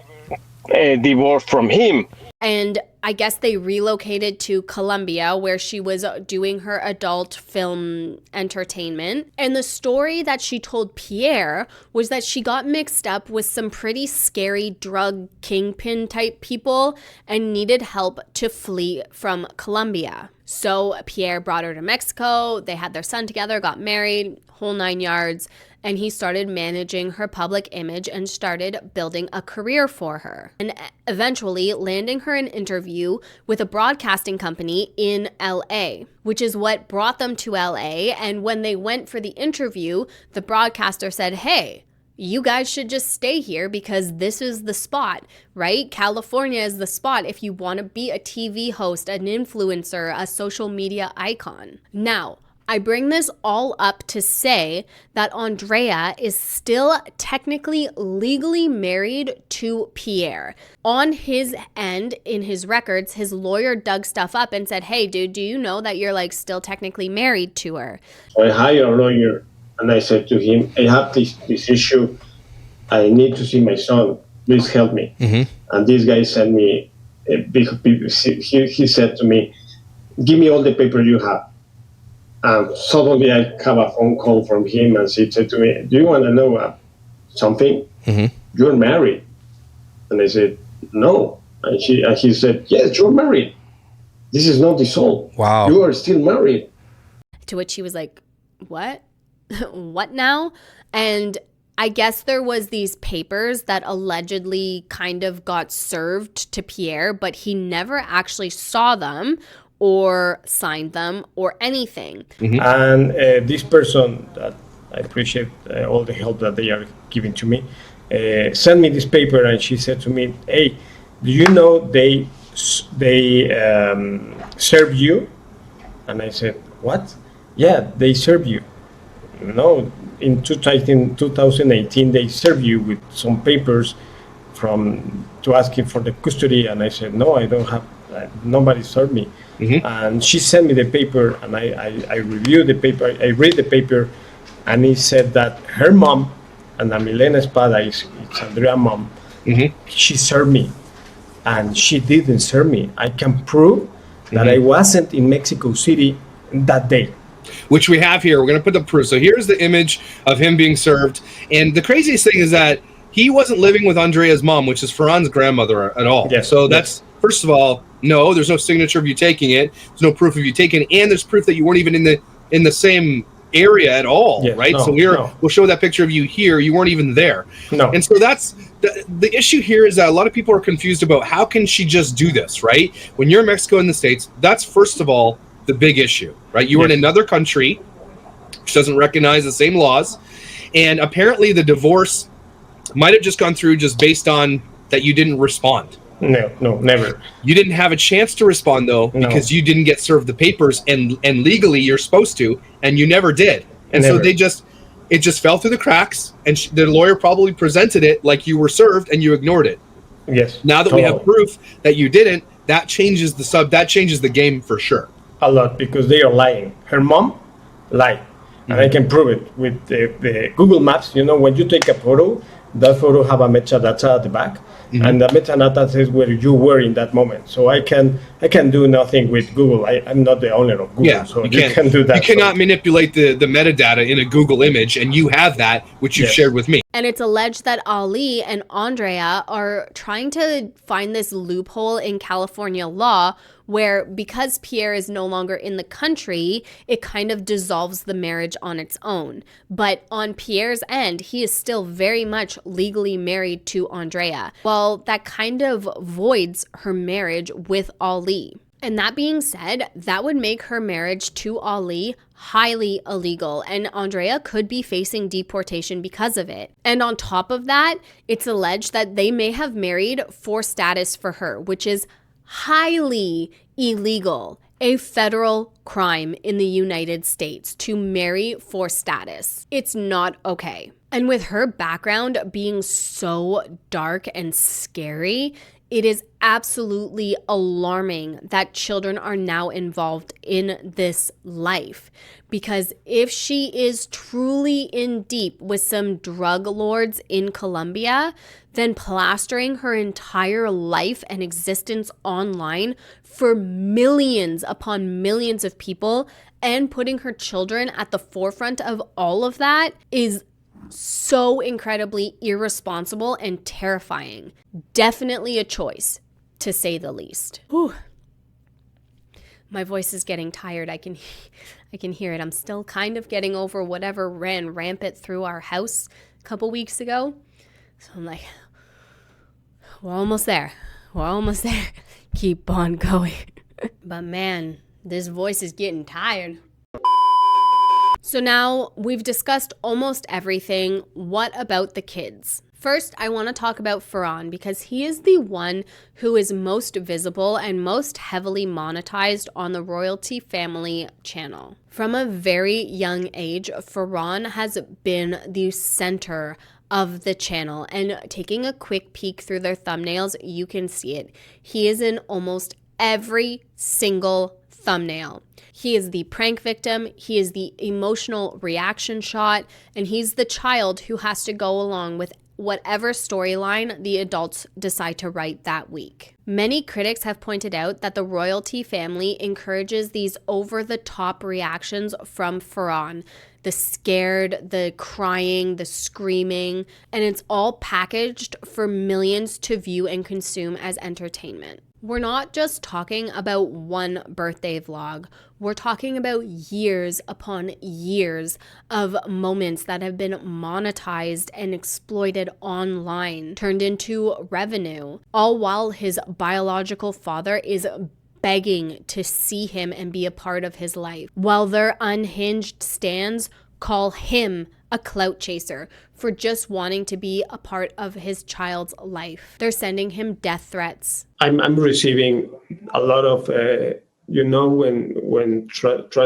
Speaker 13: divorced from him.
Speaker 4: And I guess they relocated to Colombia, where she was doing her adult film entertainment. And the story that she told Pierre was that she got mixed up with some pretty scary drug kingpin type people and needed help to flee from Colombia. So Pierre brought her to Mexico. They had their son together, got married, whole 9 yards. And he started managing her public image and started building a career for her. And eventually landing her an interview interview with a broadcasting company in LA, which is what brought them to LA. And when they went for the interview, the broadcaster said, hey, you guys should just stay here because this is the spot, right? California is the spot if you want to be a TV host, an influencer, a social media icon. Now, I bring this all up to say that Andrea is still technically legally married to Pierre. On his end, in his records, his lawyer dug stuff up and said, hey, dude, do you know that you're like still technically married to her?
Speaker 3: So I hired a lawyer and I said to him, I have this issue. I need to see my son. Please help me. And this guy sent me a big, he said to me, give me all the paper you have. Suddenly I have a phone call from him and he said to me, do you want to know something? You're married. And I said, no. And he said, yes, you're married. This is not dissolved.
Speaker 7: Wow.
Speaker 3: You are still married.
Speaker 4: To which he was like, what? What now? And I guess there was these papers that allegedly kind of got served to Pierre, but he never actually saw them or signed them or anything.
Speaker 3: And this person that I appreciate all the help that they are giving to me, sent me this paper and she said to me, hey, do you know they serve you? And I said, what? Yeah, they serve you. No, in 2018 they served you with some papers to ask you for the custody, and I said no, I don't have. Nobody served me. And she sent me the paper, and I reviewed the paper. I read the paper, and it said that her mom, and Milena Espada it's Andrea's mom. She served me, and she didn't serve me. I can prove that I wasn't in Mexico City that day.
Speaker 7: Which we have here. We're going to put the proof. So here's the image of him being served. And the craziest thing is that he wasn't living with Andrea's mom, which is Ferran's grandmother at all.
Speaker 3: Yes,
Speaker 7: so that's, first of all, no, there's no signature of you taking it. There's no proof of you taking it. And there's proof that you weren't even in the same area at all, right?
Speaker 3: No,
Speaker 7: so we'll show that picture of you here. You weren't even there.
Speaker 3: No.
Speaker 7: And so that's the issue here is that a lot of people are confused about how can she just do this, right? When you're in Mexico and the States, that's first of all the big issue, right? You were in another country which doesn't recognize the same laws, and apparently the divorce might have just gone through just based on that you didn't respond.
Speaker 3: No, never.
Speaker 7: You didn't have a chance to respond though because you didn't get served the papers, and legally you're supposed to, and you never did. And so it just fell through the cracks, and the lawyer probably presented it like you were served and you ignored it.
Speaker 3: Yes.
Speaker 7: Now that we have proof that you didn't, that changes the game for sure.
Speaker 3: A lot, because they are lying. Her mom lied, and I can prove it with the Google Maps. You know, when you take a photo, that photo have a metadata at the back, and the metadata says where you were in that moment. So I can do nothing with Google. I'm not the owner of Google, so you can do that.
Speaker 7: You cannot manipulate the metadata in a Google image, and you have that, which you've shared with me.
Speaker 4: And it's alleged that Ali and Andrea are trying to find this loophole in California law where, because Pierre is no longer in the country, it kind of dissolves the marriage on its own. But on Pierre's end, he is still very much legally married to Andrea. Well, that kind of voids her marriage with Ali. And that being said, that would make her marriage to Ali highly illegal, and Andrea could be facing deportation because of it. And on top of that, it's alleged that they may have married for status for her, which is highly illegal, a federal crime in the United States to marry for status. It's not okay. And with her background being so dark and scary, it is absolutely alarming that children are now involved in this life. Because if she is truly in deep with some drug lords in Colombia, then plastering her entire life and existence online for millions upon millions of people and putting her children at the forefront of all of that is so incredibly irresponsible and terrifying. Definitely a choice, to say the least. Whew. My voice is getting tired. I can hear it. I'm still kind of getting over whatever ran rampant through our house a couple weeks ago. So I'm like, we're almost there. keep on going. But man, this voice is getting tired. So now we've discussed almost everything. What about the kids? First, I want to talk about Ferran because he is the one who is most visible and most heavily monetized on the Royalty Family channel. From a very young age, Ferran has been the center of the channel, and taking a quick peek through their thumbnails, you can see it. He is in almost every single thumbnail. He is the prank victim, he is the emotional reaction shot, and he's the child who has to go along with whatever storyline the adults decide to write that week. Many critics have pointed out that the Royalty Family encourages these over-the-top reactions from Ferran. The scared, the crying, the screaming, and it's all packaged for millions to view and consume as entertainment. We're not just talking about one birthday vlog. We're talking about years upon years of moments that have been monetized and exploited online, turned into revenue, all while his biological father is begging to see him and be a part of his life, while their unhinged stans call him a clout chaser for just wanting to be a part of his child's life. They're sending him death threats.
Speaker 3: I'm receiving a lot of, when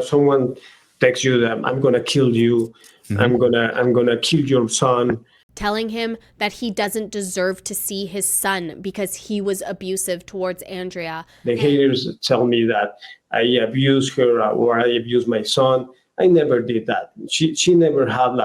Speaker 3: someone texts you that I'm gonna kill you, I'm gonna kill your son.
Speaker 4: Telling him that he doesn't deserve to see his son because he was abusive towards Andrea.
Speaker 3: The haters tell me that I abuse her or I abuse my son. I never did that. She never had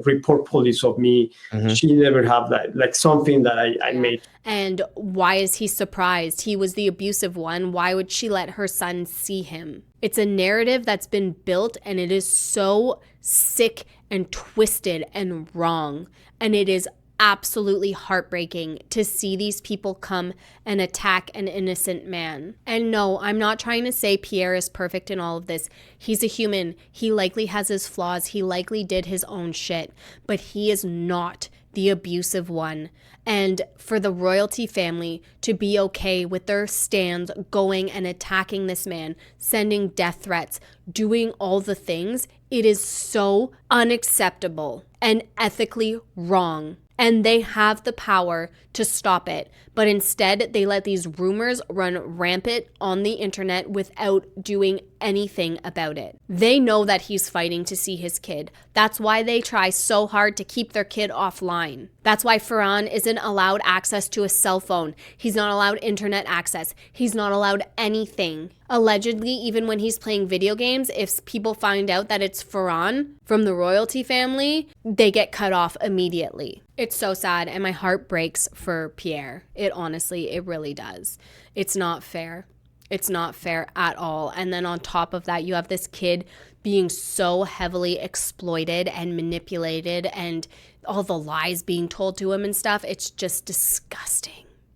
Speaker 3: report police of me. She never had something that I made.
Speaker 4: And why is he surprised? He was the abusive one. Why would she let her son see him? It's a narrative that's been built, and it is so sick and twisted and wrong. And it is absolutely heartbreaking to see these people come and attack an innocent man. And no, I'm not trying to say Pierre is perfect in all of this. He's a human. He likely has his flaws. He likely did his own shit, but he is not the abusive one. And for the Royalty Family to be okay with their stands going and attacking this man, sending death threats, doing all the things, it is so unacceptable and ethically wrong. And they have the power to stop it. But instead, they let these rumors run rampant on the internet without doing anything about it. They know that he's fighting to see his kid. That's why they try so hard to keep their kid offline. That's why Ferran isn't allowed access to a cell phone. He's not allowed internet access. He's not allowed anything. Allegedly, even when he's playing video games, if people find out that it's Ferran from the Royalty Family, they get cut off immediately. It's so sad, and my heart breaks for Pierre. It really does. It's not fair. It's not fair at all. And then on top of that, you have this kid being so heavily exploited and manipulated and all the lies being told to him and stuff. It's just disgusting.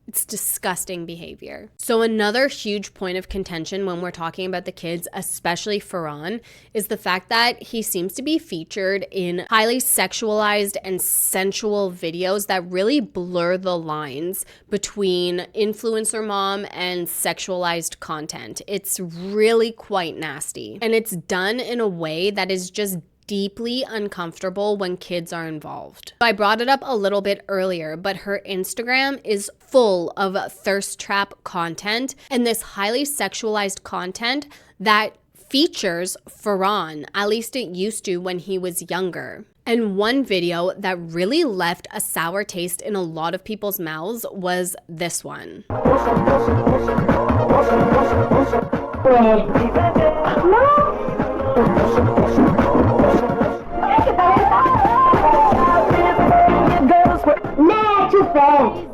Speaker 4: It's disgusting behavior. So another huge point of contention when we're talking about the kids, especially Ferran, is the fact that he seems to be featured in highly sexualized and sensual videos that really blur the lines between influencer mom and sexualized content. It's really quite nasty. And it's done in a way that is just deeply uncomfortable when kids are involved. I brought it up a little bit earlier, but her Instagram is full of thirst trap content and this highly sexualized content that features Ferran, at least it used to when he was younger. And one video that really left a sour taste in a lot of people's mouths was this one.
Speaker 6: Nah, too fast.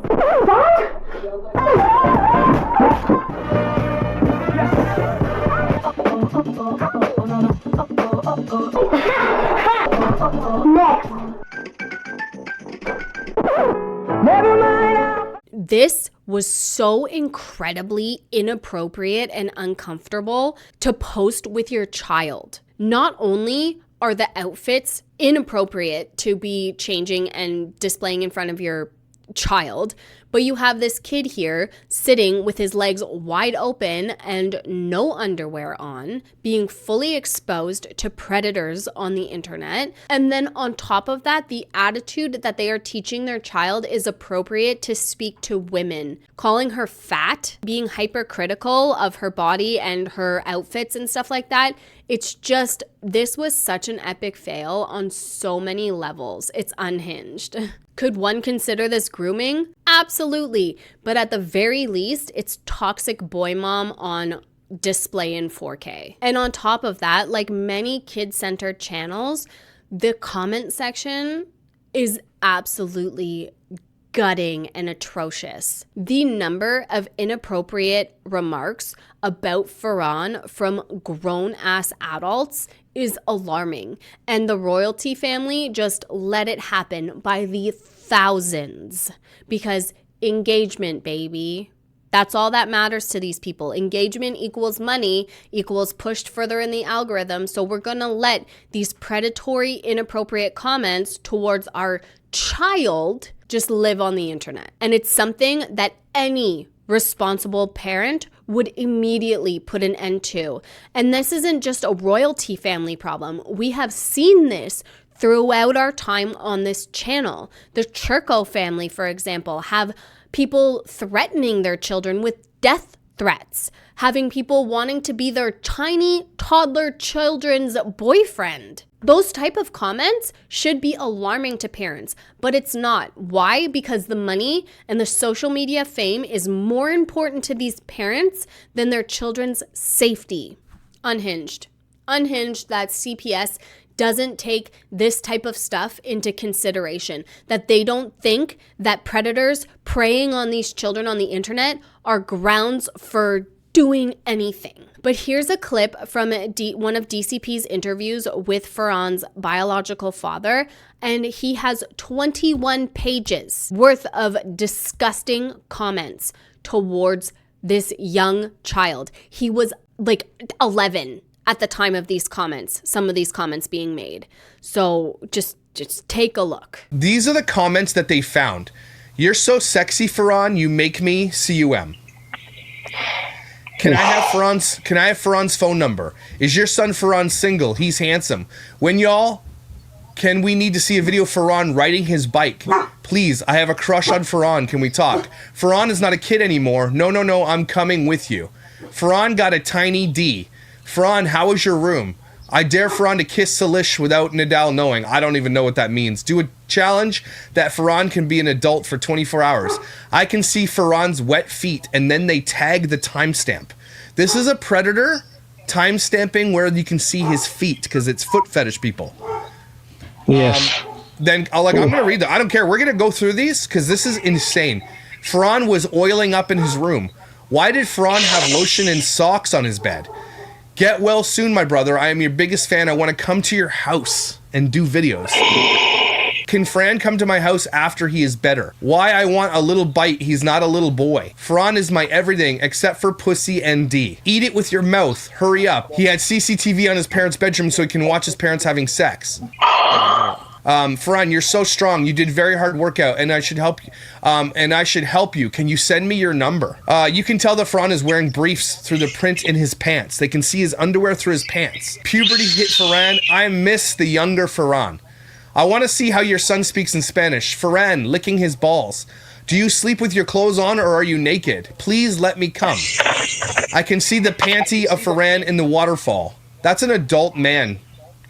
Speaker 6: Next. Never mind.
Speaker 4: This was so incredibly inappropriate and uncomfortable to post with your child. Not only are the outfits inappropriate to be changing and displaying in front of your child, but you have this kid here sitting with his legs wide open and no underwear on, being fully exposed to predators on the internet. And then on top of that, the attitude that they are teaching their child is appropriate to speak to women, calling her fat, being hypercritical of her body and her outfits and stuff like that. It's just, this was such an epic fail on so many levels. It's unhinged. Could one consider this grooming? Absolutely. But at the very least, it's toxic boy mom on display in 4K. And on top of that, like many kid-centered channels, the comment section is absolutely gutting and atrocious. The number of inappropriate remarks about Ferran from grown-ass adults is alarming, and the royalty family just let it happen by the thousands, because engagement, baby. That's all that matters to these people. Engagement equals money, equals pushed further in the algorithm, so we're gonna let these predatory, inappropriate comments towards our child just live on the internet. And it's something that any responsible parent would immediately put an end to. And this isn't just a royalty family problem. We have seen this throughout our time on this channel. The Churko family, for example, have people threatening their children with death threats, having people wanting to be their tiny toddler children's boyfriend. Those type of comments should be alarming to parents, but it's not. Why? Because the money and the social media fame is more important to these parents than their children's safety. Unhinged. Unhinged that CPS doesn't take this type of stuff into consideration, that they don't think that predators preying on these children on the internet are grounds for doing anything. But here's a clip from one of DCP's interviews with Ferran's biological father, and he has 21 pages worth of disgusting comments towards this young child. He was like 11 at the time of these comments, some of these comments being made. So just take a look.
Speaker 7: These are the comments that they found. You're so sexy, Ferran, you make me cum. Can I have Ferran's phone number? Is your son Ferran single? He's handsome. When y'all, can we need to see a video of Ferran riding his bike? Please, I have a crush on Ferran. Can we talk? Ferran is not a kid anymore. No, I'm coming with you. Ferran got a tiny D. Ferran, how is your room? I dare Ferran to kiss Salish without Nadal knowing. I don't even know what that means. Do a challenge that Ferran can be an adult for 24 hours. I can see Ferran's wet feet, and then they tag the timestamp. This is a predator timestamping where you can see his feet, because it's foot fetish people.
Speaker 13: Yes.
Speaker 7: Then I'm going to read them. I don't care. We're going to go through these, because this is insane. Ferran was oiling up in his room. Why did Ferran have lotion and socks on his bed? Get well soon, my brother. I am your biggest fan. I want to come to your house and do videos. Can Ferran come to my house after he is better? Why I want a little bite? He's not a little boy. Ferran is my everything except for pussy and D. Eat it with your mouth. Hurry up. He had CCTV on his parents' bedroom so he can watch his parents having sex. Ferran, you're so strong. You did very hard workout, and I should help you. Can you send me your number? You can tell that Ferran is wearing briefs through the print in his pants. They can see his underwear through his pants. Puberty hit Ferran. I miss the younger Ferran. I want to see how your son speaks in Spanish. Ferran, licking his balls. Do you sleep with your clothes on, or are you naked? Please let me come. I can see the panty of Ferran in the waterfall. That's an adult man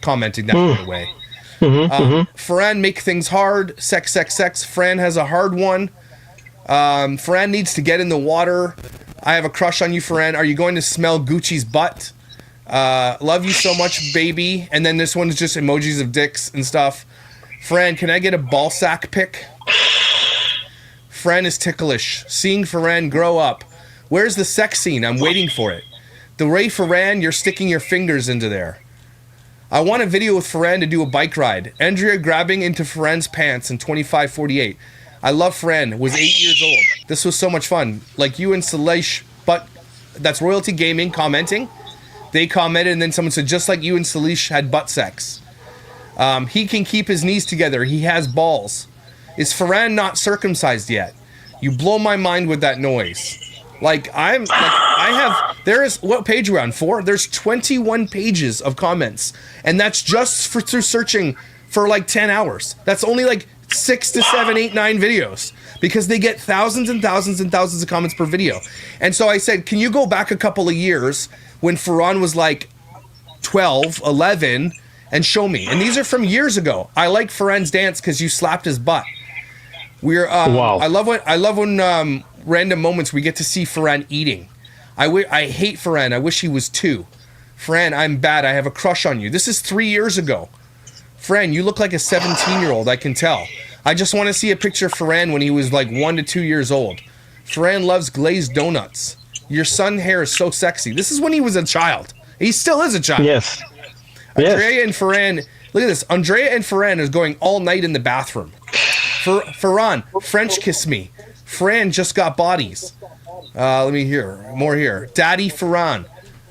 Speaker 7: commenting that, by the way. Ferran, make things hard. Sex. Ferran has a hard one. Ferran needs to get in the water. I have a crush on you, Ferran. Are you going to smell Gucci's butt? Love you so much, baby. And then this one's just emojis of dicks and stuff. Ferran, can I get a ball sack pic? Ferran is ticklish. Seeing Ferran grow up. Where's the sex scene? I'm waiting for it. The way Ferran, you're sticking your fingers into there. I want a video with Ferran to do a bike ride. Andrea grabbing into Ferran's pants in 25:48. I love Ferran. Was 8 years old. This was so much fun. Like you and Salish, but that's Royalty Gaming commenting. They commented, and then someone said, just like you and Salish had butt sex. He can keep his knees together. He has balls. Is Ferran not circumcised yet? You blow my mind with that noise. Like, there is, what page are we on? 4? There's 21 pages of comments. And that's just through searching for like 10 hours. That's only like 6 to 7, 8, 9 videos. Because they get thousands and thousands and thousands of comments per video. And so I said, can you go back a couple of years when Ferran was like 12, 11, and show me? And these are from years ago. I like Ferran's dance because you slapped his butt. We're wow. I love when random moments we get to see Ferran eating. I hate Ferran. I wish he was 2. Ferran, I'm bad. I have a crush on you. This is 3 years ago. Ferran, you look like a 17-year-old. I can tell. I just want to see a picture of Ferran when he was like 1 to 2 years old. Ferran loves glazed donuts. Your son hair is so sexy. This is when he was a child. He still is a child.
Speaker 13: Yes.
Speaker 7: Andrea and Ferran. Look at this. Andrea and Ferran is going all night in the bathroom. Ferran, French kiss me. Ferran just got bodies. Let me hear. More here. Daddy Ferran.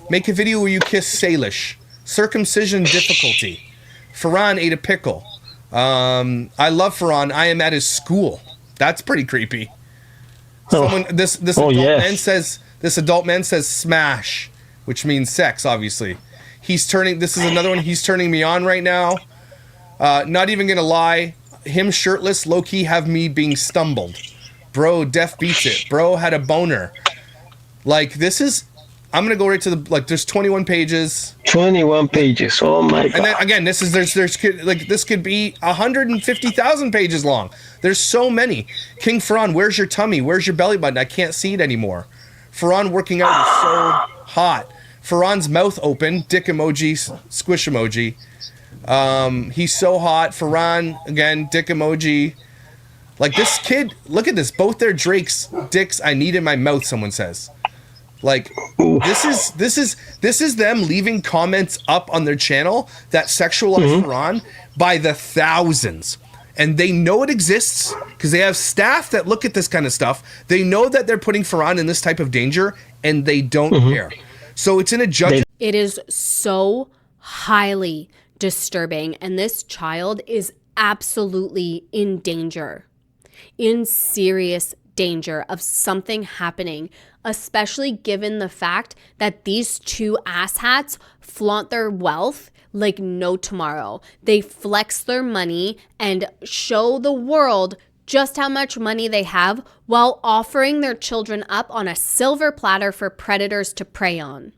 Speaker 7: Make a video where you kiss Salish. Circumcision difficulty. Ferran ate a pickle. I love Ferran. I am at his school. That's pretty creepy. This adult man says smash, which means sex, obviously. This is another one. He's turning me on right now. Not even gonna lie. Him shirtless, low-key have me being stumbled. Bro, Def beats it. Bro had a boner. Like, this is... I'm going to go right to the... Like, there's 21 pages.
Speaker 13: 21 pages. Oh, my God.
Speaker 7: And then, again, this could be 150,000 pages long. There's so many. King Ferran, where's your tummy? Where's your belly button? I can't see it anymore. Ferran working out is so hot. Ferran's mouth open. Dick emoji, squish emoji. He's so hot. Ferran, again, dick emoji. Like, this kid, look at this. Both their Drake's dicks I need in my mouth, someone says. Like, this is them leaving comments up on their channel that sexualize Ferran by the thousands. And they know it exists because they have staff that look at this kind of stuff. They know that they're putting Ferran in this type of danger, and they don't care. So it's in a judge.
Speaker 4: It is so highly disturbing, and this child is absolutely in danger, in serious danger of something happening, especially given the fact that these 2 asshats flaunt their wealth like no tomorrow. They flex their money and show the world just how much money they have while offering their children up on a silver platter for predators to prey on.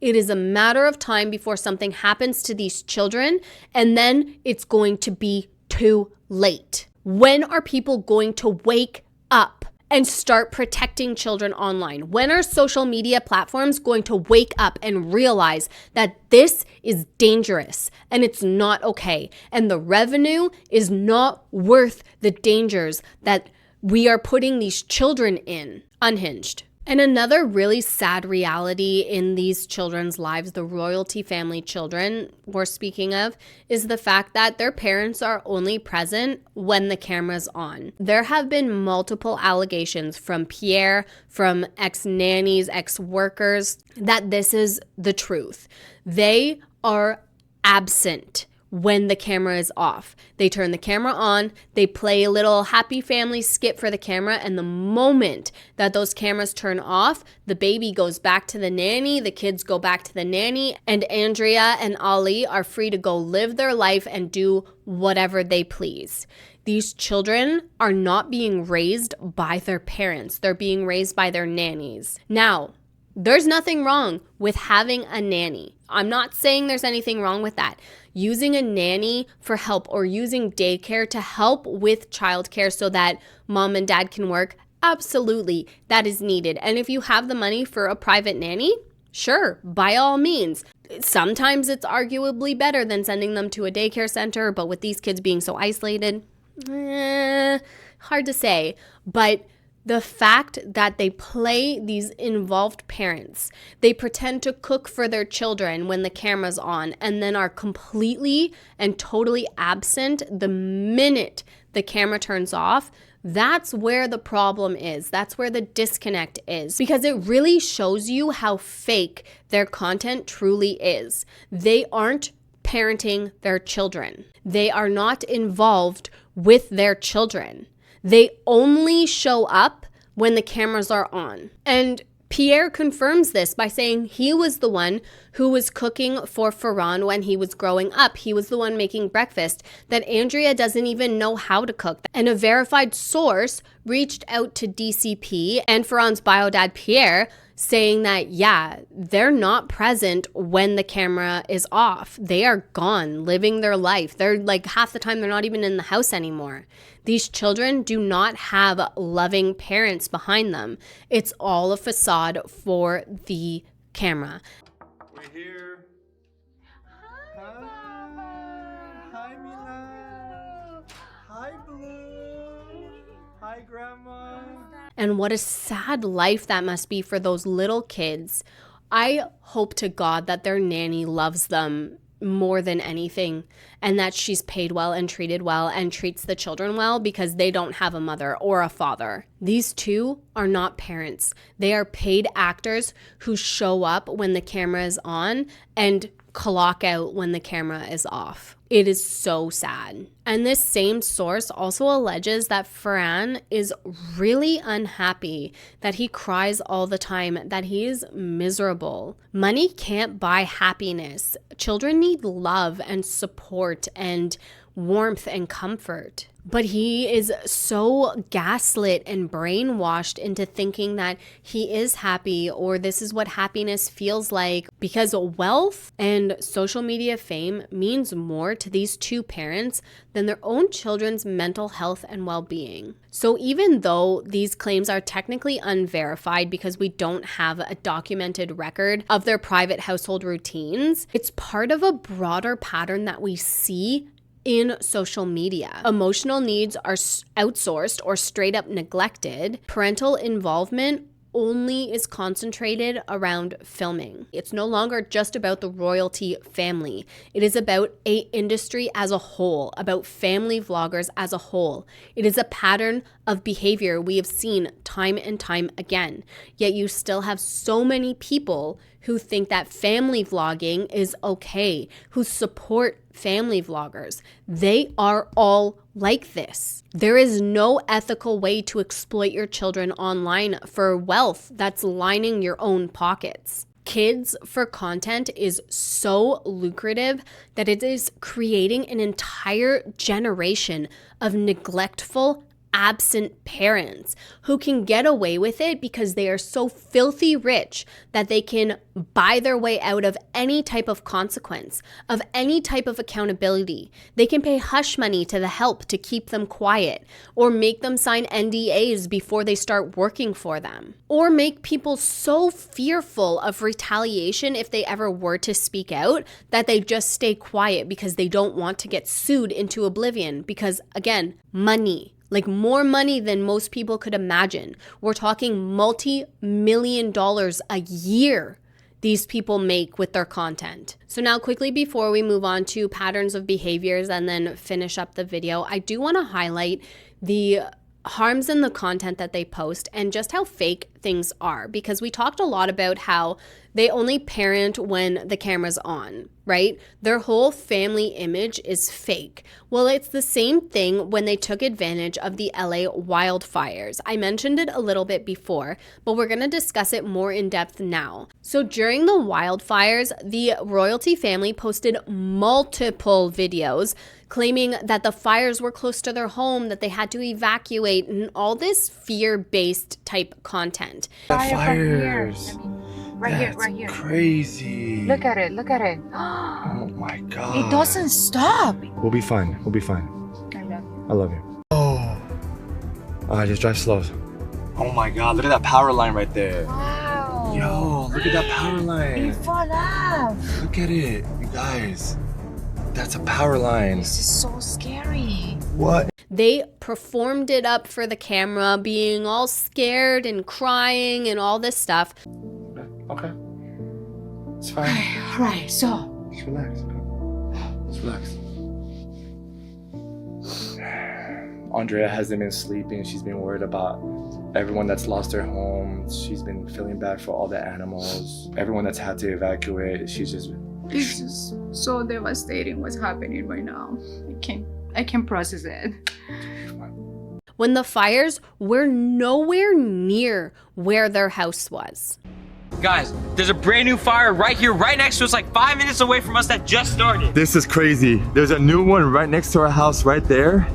Speaker 4: It is a matter of time before something happens to these children, and then it's going to be too late. When are people going to wake up and start protecting children online? When are social media platforms going to wake up and realize that this is dangerous and it's not okay, and the revenue is not worth the dangers that we are putting these children in? Unhinged. And another really sad reality in these children's lives, the royalty family children we're speaking of, is the fact that their parents are only present when the camera's on. There have been multiple allegations from Pierre, from ex-nannies, ex-workers, that this is the truth. They are absent when the camera is off. They turn the camera on, they play a little happy family skit for the camera, and the moment that those cameras turn off, the baby goes back to the nanny, the kids go back to the nanny, and Andrea and Ali are free to go live their life and do whatever they please. These children are not being raised by their parents. They're being raised by their nannies. Now, there's nothing wrong with having a nanny. I'm not saying there's anything wrong with that. Using a nanny for help or using daycare to help with childcare so that mom and dad can work, absolutely, that is needed. And if you have the money for a private nanny, sure, by all means. Sometimes it's arguably better than sending them to a daycare center, but with these kids being so isolated, hard to say. But the fact that they play these involved parents, they pretend to cook for their children when the camera's on, and then are completely and totally absent the minute the camera turns off, that's where the problem is. That's where the disconnect is, because it really shows you how fake their content truly is. They aren't parenting their children. They are not involved with their children. They only show up when the cameras are on. And Pierre confirms this by saying he was the one who was cooking for Ferran when he was growing up. He was the one making breakfast, that Andrea doesn't even know how to cook. And a verified source reached out to DCP and Ferran's bio dad Pierre, saying that, yeah, they're not present when the camera is off. They are gone, living their life. They're like, half the time they're not even in the house anymore. These children do not have loving parents behind them. It's all a facade for the camera.
Speaker 14: We're here. Hi, Mila. Hi, Blue. Hi, Grandma.
Speaker 4: And what a sad life that must be for those little kids. I hope to God that their nanny loves them more than anything, and that she's paid well and treated well and treats the children well, because they don't have a mother or a father. These two are not parents. They are paid actors who show up when the camera is on and clock out when the camera is off. It is so sad. And this same source also alleges that Ferran is really unhappy, that he cries all the time, that he is miserable. Money can't buy happiness. Children need love and support and warmth and comfort. But he is so gaslit and brainwashed into thinking that he is happy, or this is what happiness feels like, because wealth and social media fame means more to these two parents than their own children's mental health and well-being. So even though these claims are technically unverified because we don't have a documented record of their private household routines, it's part of a broader pattern that we see in social media. Emotional needs are outsourced or straight up neglected. Parental involvement only is concentrated around filming. It's no longer just about the royalty family. It is about an industry as a whole, about family vloggers as a whole. It is a pattern of behavior we have seen time and time again. Yet you still have so many people who think that family vlogging is okay, who support family vloggers. They are all like this. There is no ethical way to exploit your children online for wealth that's lining your own pockets. Kids for content is so lucrative that it is creating an entire generation of neglectful, absent parents who can get away with it because they are so filthy rich that they can buy their way out of any type of consequence, of any type of accountability. They can pay hush money to the help to keep them quiet, or make them sign NDAs before they start working for them, or make people so fearful of retaliation if they ever were to speak out that they just stay quiet because they don't want to get sued into oblivion because, again, money. Like more money than most people could imagine. We're talking multi-million dollars a year these people make with their content. So now quickly, before we move on to patterns of behaviors and then finish up the video, I do want to highlight the harms in the content that they post and just how fake things are, because we talked a lot about how they only parent when the camera's on, right? Their whole family image is fake. Well, it's the same thing when they took advantage of the LA wildfires. I mentioned it a little bit before, but we're going to discuss it more in depth now. So during the wildfires, the royalty family posted multiple videos claiming that the fires were close to their home, that they had to evacuate, and all this fear-based type content.
Speaker 2: The fires.
Speaker 14: Right here. Crazy.
Speaker 2: Look at it.
Speaker 14: Oh my God.
Speaker 2: It doesn't stop.
Speaker 10: We'll be fine. I love you.
Speaker 14: Oh.
Speaker 10: Just drive slow.
Speaker 14: Oh my God. Look at that power line right there.
Speaker 2: Wow.
Speaker 14: Yo, look at that power line.
Speaker 2: You fall off.
Speaker 14: Look at it, you guys. That's a power line.
Speaker 2: This is so scary.
Speaker 14: What?
Speaker 4: They performed it up for the camera, being all scared and crying and all this stuff.
Speaker 14: Okay. It's fine.
Speaker 2: All right, so.
Speaker 14: Just relax. Just relax. Andrea hasn't been sleeping. She's been worried about everyone that's lost their homes. She's been feeling bad for all the animals. Everyone that's had to evacuate. She's just
Speaker 2: It's just so devastating what's happening right now. I can't process it.
Speaker 4: When the fires were nowhere near where their house was.
Speaker 15: Guys, there's a brand new fire right here, right next to us, like 5 minutes away from us that just started.
Speaker 5: This is crazy. There's a new one right next to our house right there.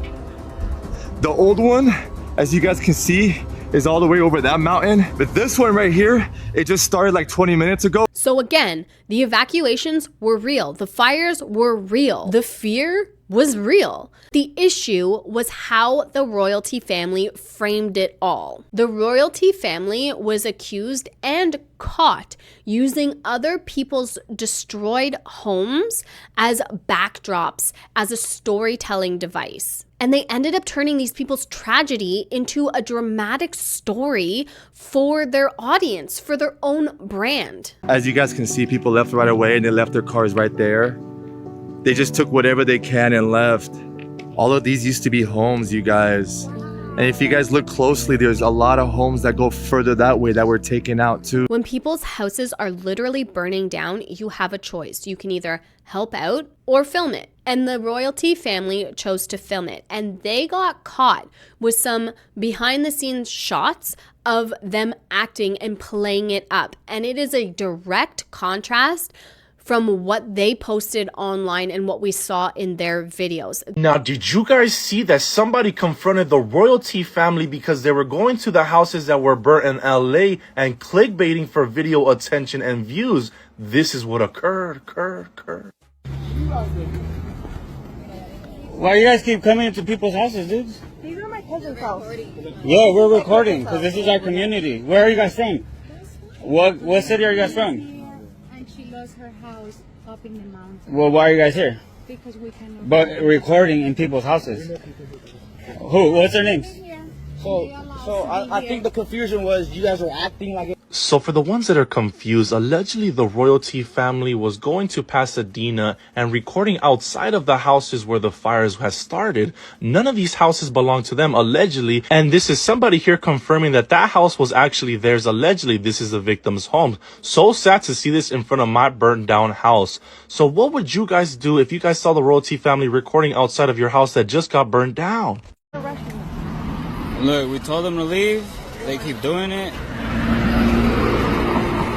Speaker 5: The old one, as you guys can see, is all the way over that mountain. But this one right here, it just started like 20 minutes ago.
Speaker 4: So again, the evacuations were real. The fires were real. The fear was real. The issue was how the royalty family framed it all. The royalty family was accused and caught using other people's destroyed homes as backdrops, as a storytelling device. And they ended up turning these people's tragedy into a dramatic story for their audience, for their own brand.
Speaker 5: As you guys can see, people left right away and they left their cars right there. They just took whatever they can and left. All of these used to be homes, you guys. And if you guys look closely, there's a lot of homes that go further that way that were taken out too.
Speaker 4: When people's houses are literally burning down, you have a choice. You can either help out or film it. And the royalty family chose to film it. And they got caught with some behind the scenes shots of them acting and playing it up. And it is a direct contrast from what they posted online and what we saw in their videos.
Speaker 16: Now, did you guys see that somebody confronted the royalty family because they were going to the houses that were burnt in LA and clickbaiting for video attention and views? This is what occurred.
Speaker 17: Why you guys keep coming into people's houses, dudes?
Speaker 18: These are my cousin's house.
Speaker 17: Yeah, we're recording because this is our community. Where are you guys from? What city are you guys from?
Speaker 18: And she lost her house up in the mountains.
Speaker 17: Well, why are you guys here?
Speaker 18: Because we cannot.
Speaker 17: But recording in people's houses. Who? What's their names?
Speaker 11: So I think the confusion was you guys were acting like it.
Speaker 16: So for the ones that are confused, allegedly the royalty family was going to Pasadena and recording outside of the houses where the fires had started. None of these houses belong to them, allegedly. And this is somebody here confirming that that house was actually theirs. Allegedly, this is the victim's home. So sad to see this in front of my burnt down house. So what would you guys do if you guys saw the royalty family recording outside of your house that just got burned down?
Speaker 17: Look, we told them to leave. They keep doing it.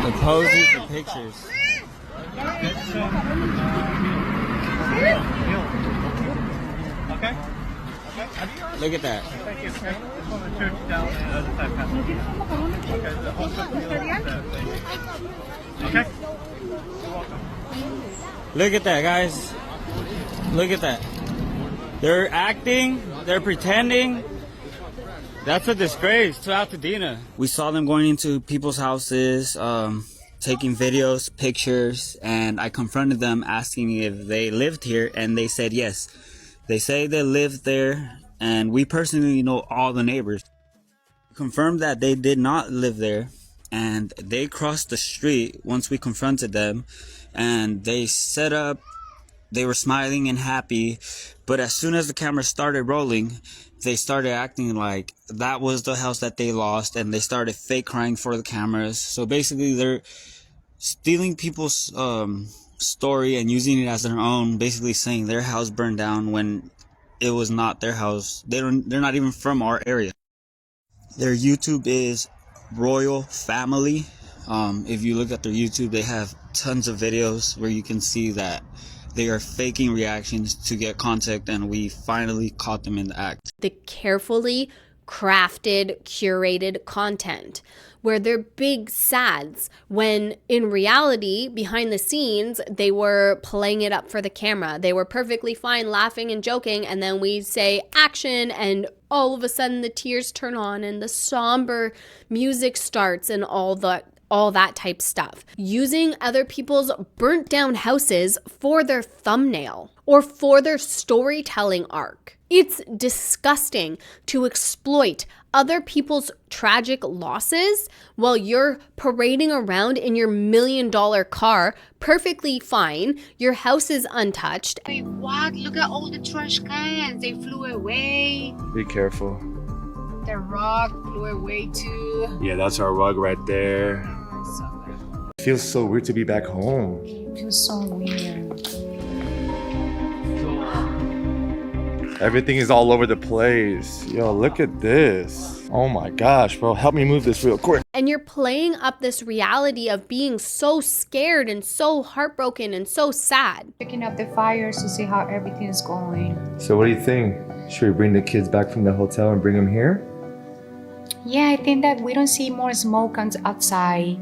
Speaker 17: They're posing for pictures.
Speaker 19: Okay.
Speaker 17: Look at that.
Speaker 19: Okay.
Speaker 17: Look at that, guys. Look at that. They're acting. They're pretending. That's a disgrace to Altadena. We saw them going into people's houses, taking videos, pictures, and I confronted them asking if they lived here, and they said yes. They say they lived there, and we personally know all the neighbors. Confirmed that they did not live there, and they crossed the street once we confronted them, and they set up, they were smiling and happy, but as soon as the camera started rolling, they started acting like that was the house that they lost, and they started fake crying for the cameras. So basically they're stealing people's story and using it as their own, basically saying their house burned down when it was not their house. They're not even from our area. Their YouTube is Royal Family. If you look at their YouTube, they have tons of videos where you can see that they are faking reactions to get contact, and we finally caught them in the act.
Speaker 4: The carefully crafted, curated content where they're big sads when in reality, behind the scenes, they were playing it up for the camera. They were perfectly fine laughing and joking, and then we say action and all of a sudden the tears turn on and the somber music starts and all that type stuff. Using other people's burnt down houses for their thumbnail or for their storytelling arc. It's disgusting to exploit other people's tragic losses while you're parading around in your $1 million car, perfectly fine. Your house is untouched.
Speaker 18: They walked, look at all the trash cans, they flew away.
Speaker 5: Be careful.
Speaker 18: The rug flew away too.
Speaker 5: Yeah, that's our rug right there. It feels so weird to be back home.
Speaker 18: feels so weird.
Speaker 19: Everything is all over the place. Yo, look at this. Oh my gosh, bro. Help me move this real quick.
Speaker 4: And you're playing up this reality of being so scared and so heartbroken and so sad.
Speaker 18: Picking up the fires to see how everything is going.
Speaker 19: So what do you think? Should we bring the kids back from the hotel and bring them here?
Speaker 18: Yeah, I think that we don't see more smoke outside.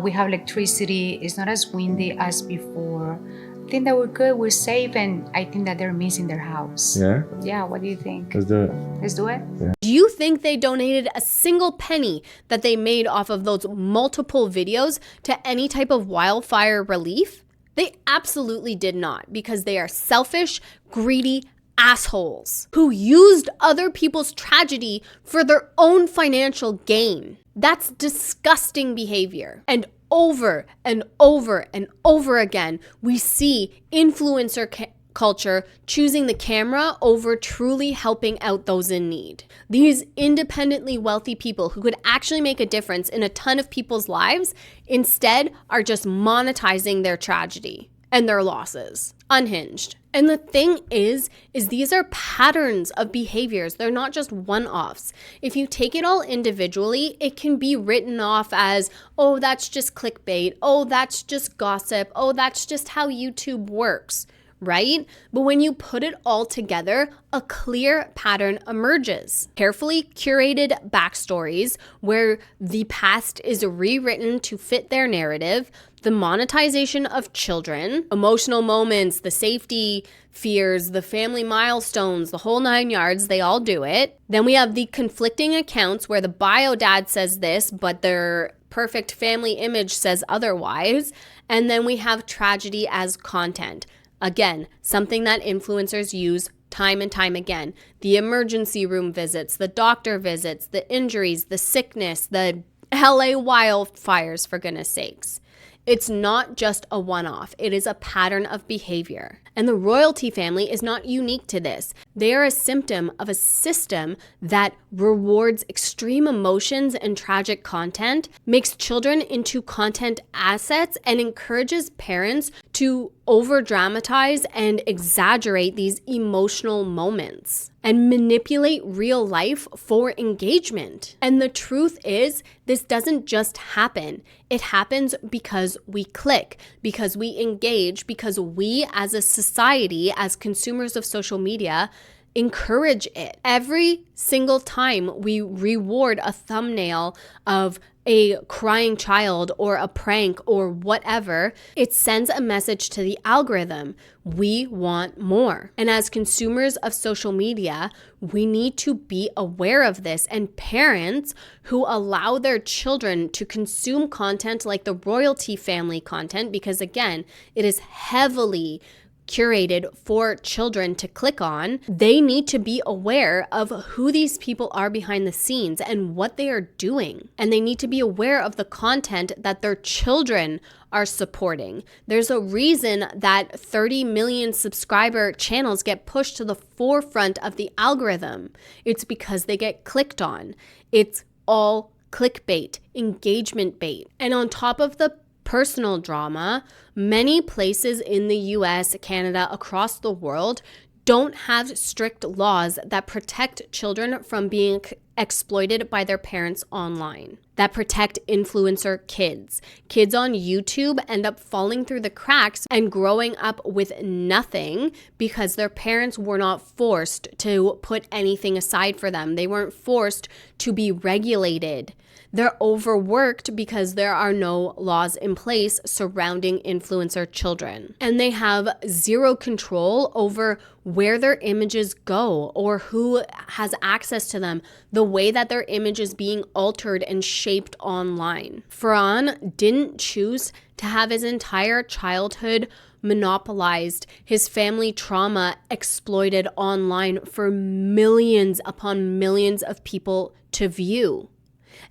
Speaker 18: We have electricity. It's not as windy as before. I think that we're good, we're safe, and I think that they're missing their house.
Speaker 19: Yeah?
Speaker 18: Yeah, what do you think?
Speaker 19: Let's do it.
Speaker 18: Let's do it?
Speaker 19: Yeah.
Speaker 4: Do you think they donated a single penny that they made off of those multiple videos to any type of wildfire relief? They absolutely did not, because they are selfish, greedy assholes who used other people's tragedy for their own financial gain. That's disgusting behavior. And over and over and over again, we see influencer culture choosing the camera over truly helping out those in need. These independently wealthy people who could actually make a difference in a ton of people's lives instead are just monetizing their tragedy and their losses. Unhinged. And the thing is these are patterns of behaviors. They're not just one-offs. If you take it all individually, it can be written off as, oh, that's just clickbait. Oh, that's just gossip. Oh, that's just how YouTube works, right? But when you put it all together, a clear pattern emerges. Carefully curated backstories where the past is rewritten to fit their narrative, the monetization of children, emotional moments, the safety fears, the family milestones, the whole 9 yards, they all do it. Then we have the conflicting accounts where the bio dad says this, but their perfect family image says otherwise. And then we have tragedy as content. Again, something that influencers use time and time again. The emergency room visits, the doctor visits, the injuries, the sickness, the LA wildfires, for goodness sakes. It's not just a one-off. It is a pattern of behavior. And the royalty family is not unique to this. They are a symptom of a system that rewards extreme emotions and tragic content, makes children into content assets, and encourages parents to over-dramatize and exaggerate these emotional moments and manipulate real life for engagement. And the truth is, this doesn't just happen. It happens because we click, because we engage, because we as a society, as consumers of social media, encourage it. Every single time we reward a thumbnail of a crying child or a prank or whatever, it sends a message to the algorithm. We want more. And as consumers of social media, we need to be aware of this. And parents who allow their children to consume content like the royalty family content, because again, it is heavily curated for children to click on, they need to be aware of who these people are behind the scenes and what they are doing. And they need to be aware of the content that their children are supporting. There's a reason that 30 million subscriber channels get pushed to the forefront of the algorithm. It's because they get clicked on. It's all clickbait, engagement bait. And on top of the personal drama, many places in the US, Canada, across the world don't have strict laws that protect children from being exploited by their parents online, that protect influencer kids. Kids on YouTube end up falling through the cracks and growing up with nothing because their parents were not forced to put anything aside for them. They weren't forced to be regulated. They're overworked because there are no laws in place surrounding influencer children. And they have zero control over where their images go or who has access to them, the way that their image is being altered and shaped online. Ferran didn't choose to have his entire childhood monopolized, his family trauma exploited online for millions upon millions of people to view.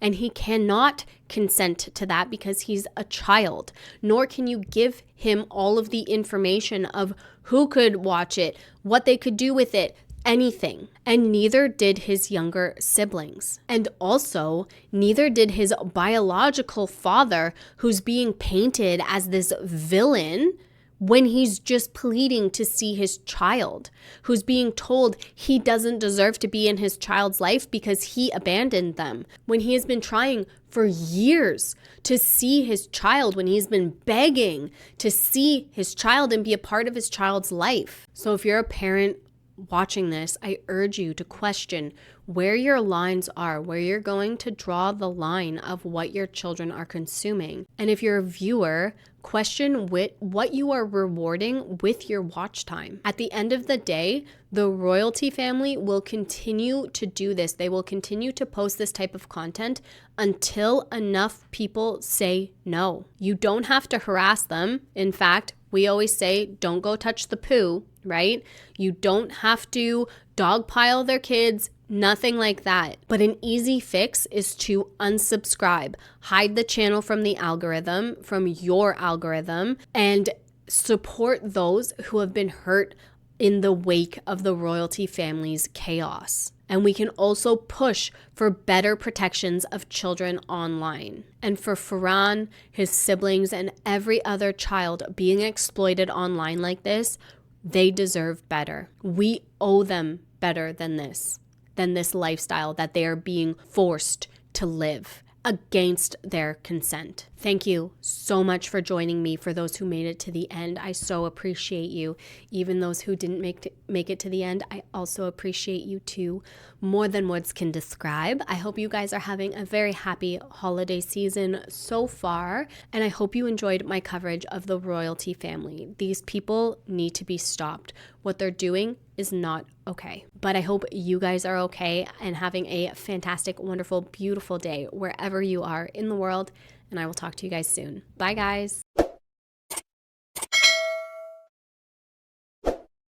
Speaker 4: And he cannot consent to that because he's a child, nor can you give him all of the information of who could watch it, what they could do with it, anything. And neither did his younger siblings. And also, neither did his biological father, who's being painted as this villain when he's just pleading to see his child, who's being told he doesn't deserve to be in his child's life because he abandoned them, when he has been trying for years to see his child, when he's been begging to see his child and be a part of his child's life. So if you're a parent watching this, I urge you to question where your lines are, where you're going to draw the line of what your children are consuming. And if you're a viewer, question what you are rewarding with your watch time. At the end of the day, the royalty family will continue to do this. They will continue to post this type of content until enough people say no. You don't have to harass them. In fact, we always say, don't go touch the poo, right? You don't have to dogpile their kids, nothing like that. But an easy fix is to unsubscribe, hide the channel from the algorithm, from your algorithm, and support those who have been hurt in the wake of the royalty family's chaos. And we can also push for better protections of children online. And for Ferran, his siblings, and every other child being exploited online like this, they deserve better. We owe them better than this lifestyle that they are being forced to live against their consent. Thank you so much for joining me. For those who made it to the end, I so appreciate you. Even those who didn't make it to the end, I also appreciate you too, more than words can describe. I hope you guys are having a very happy holiday season so far, and I hope you enjoyed my coverage of the royalty family. These people need to be stopped. What they're doing is not okay. But I hope you guys are okay and having a fantastic, wonderful, beautiful day wherever you are in the world, and I will talk to you guys soon. Bye, guys.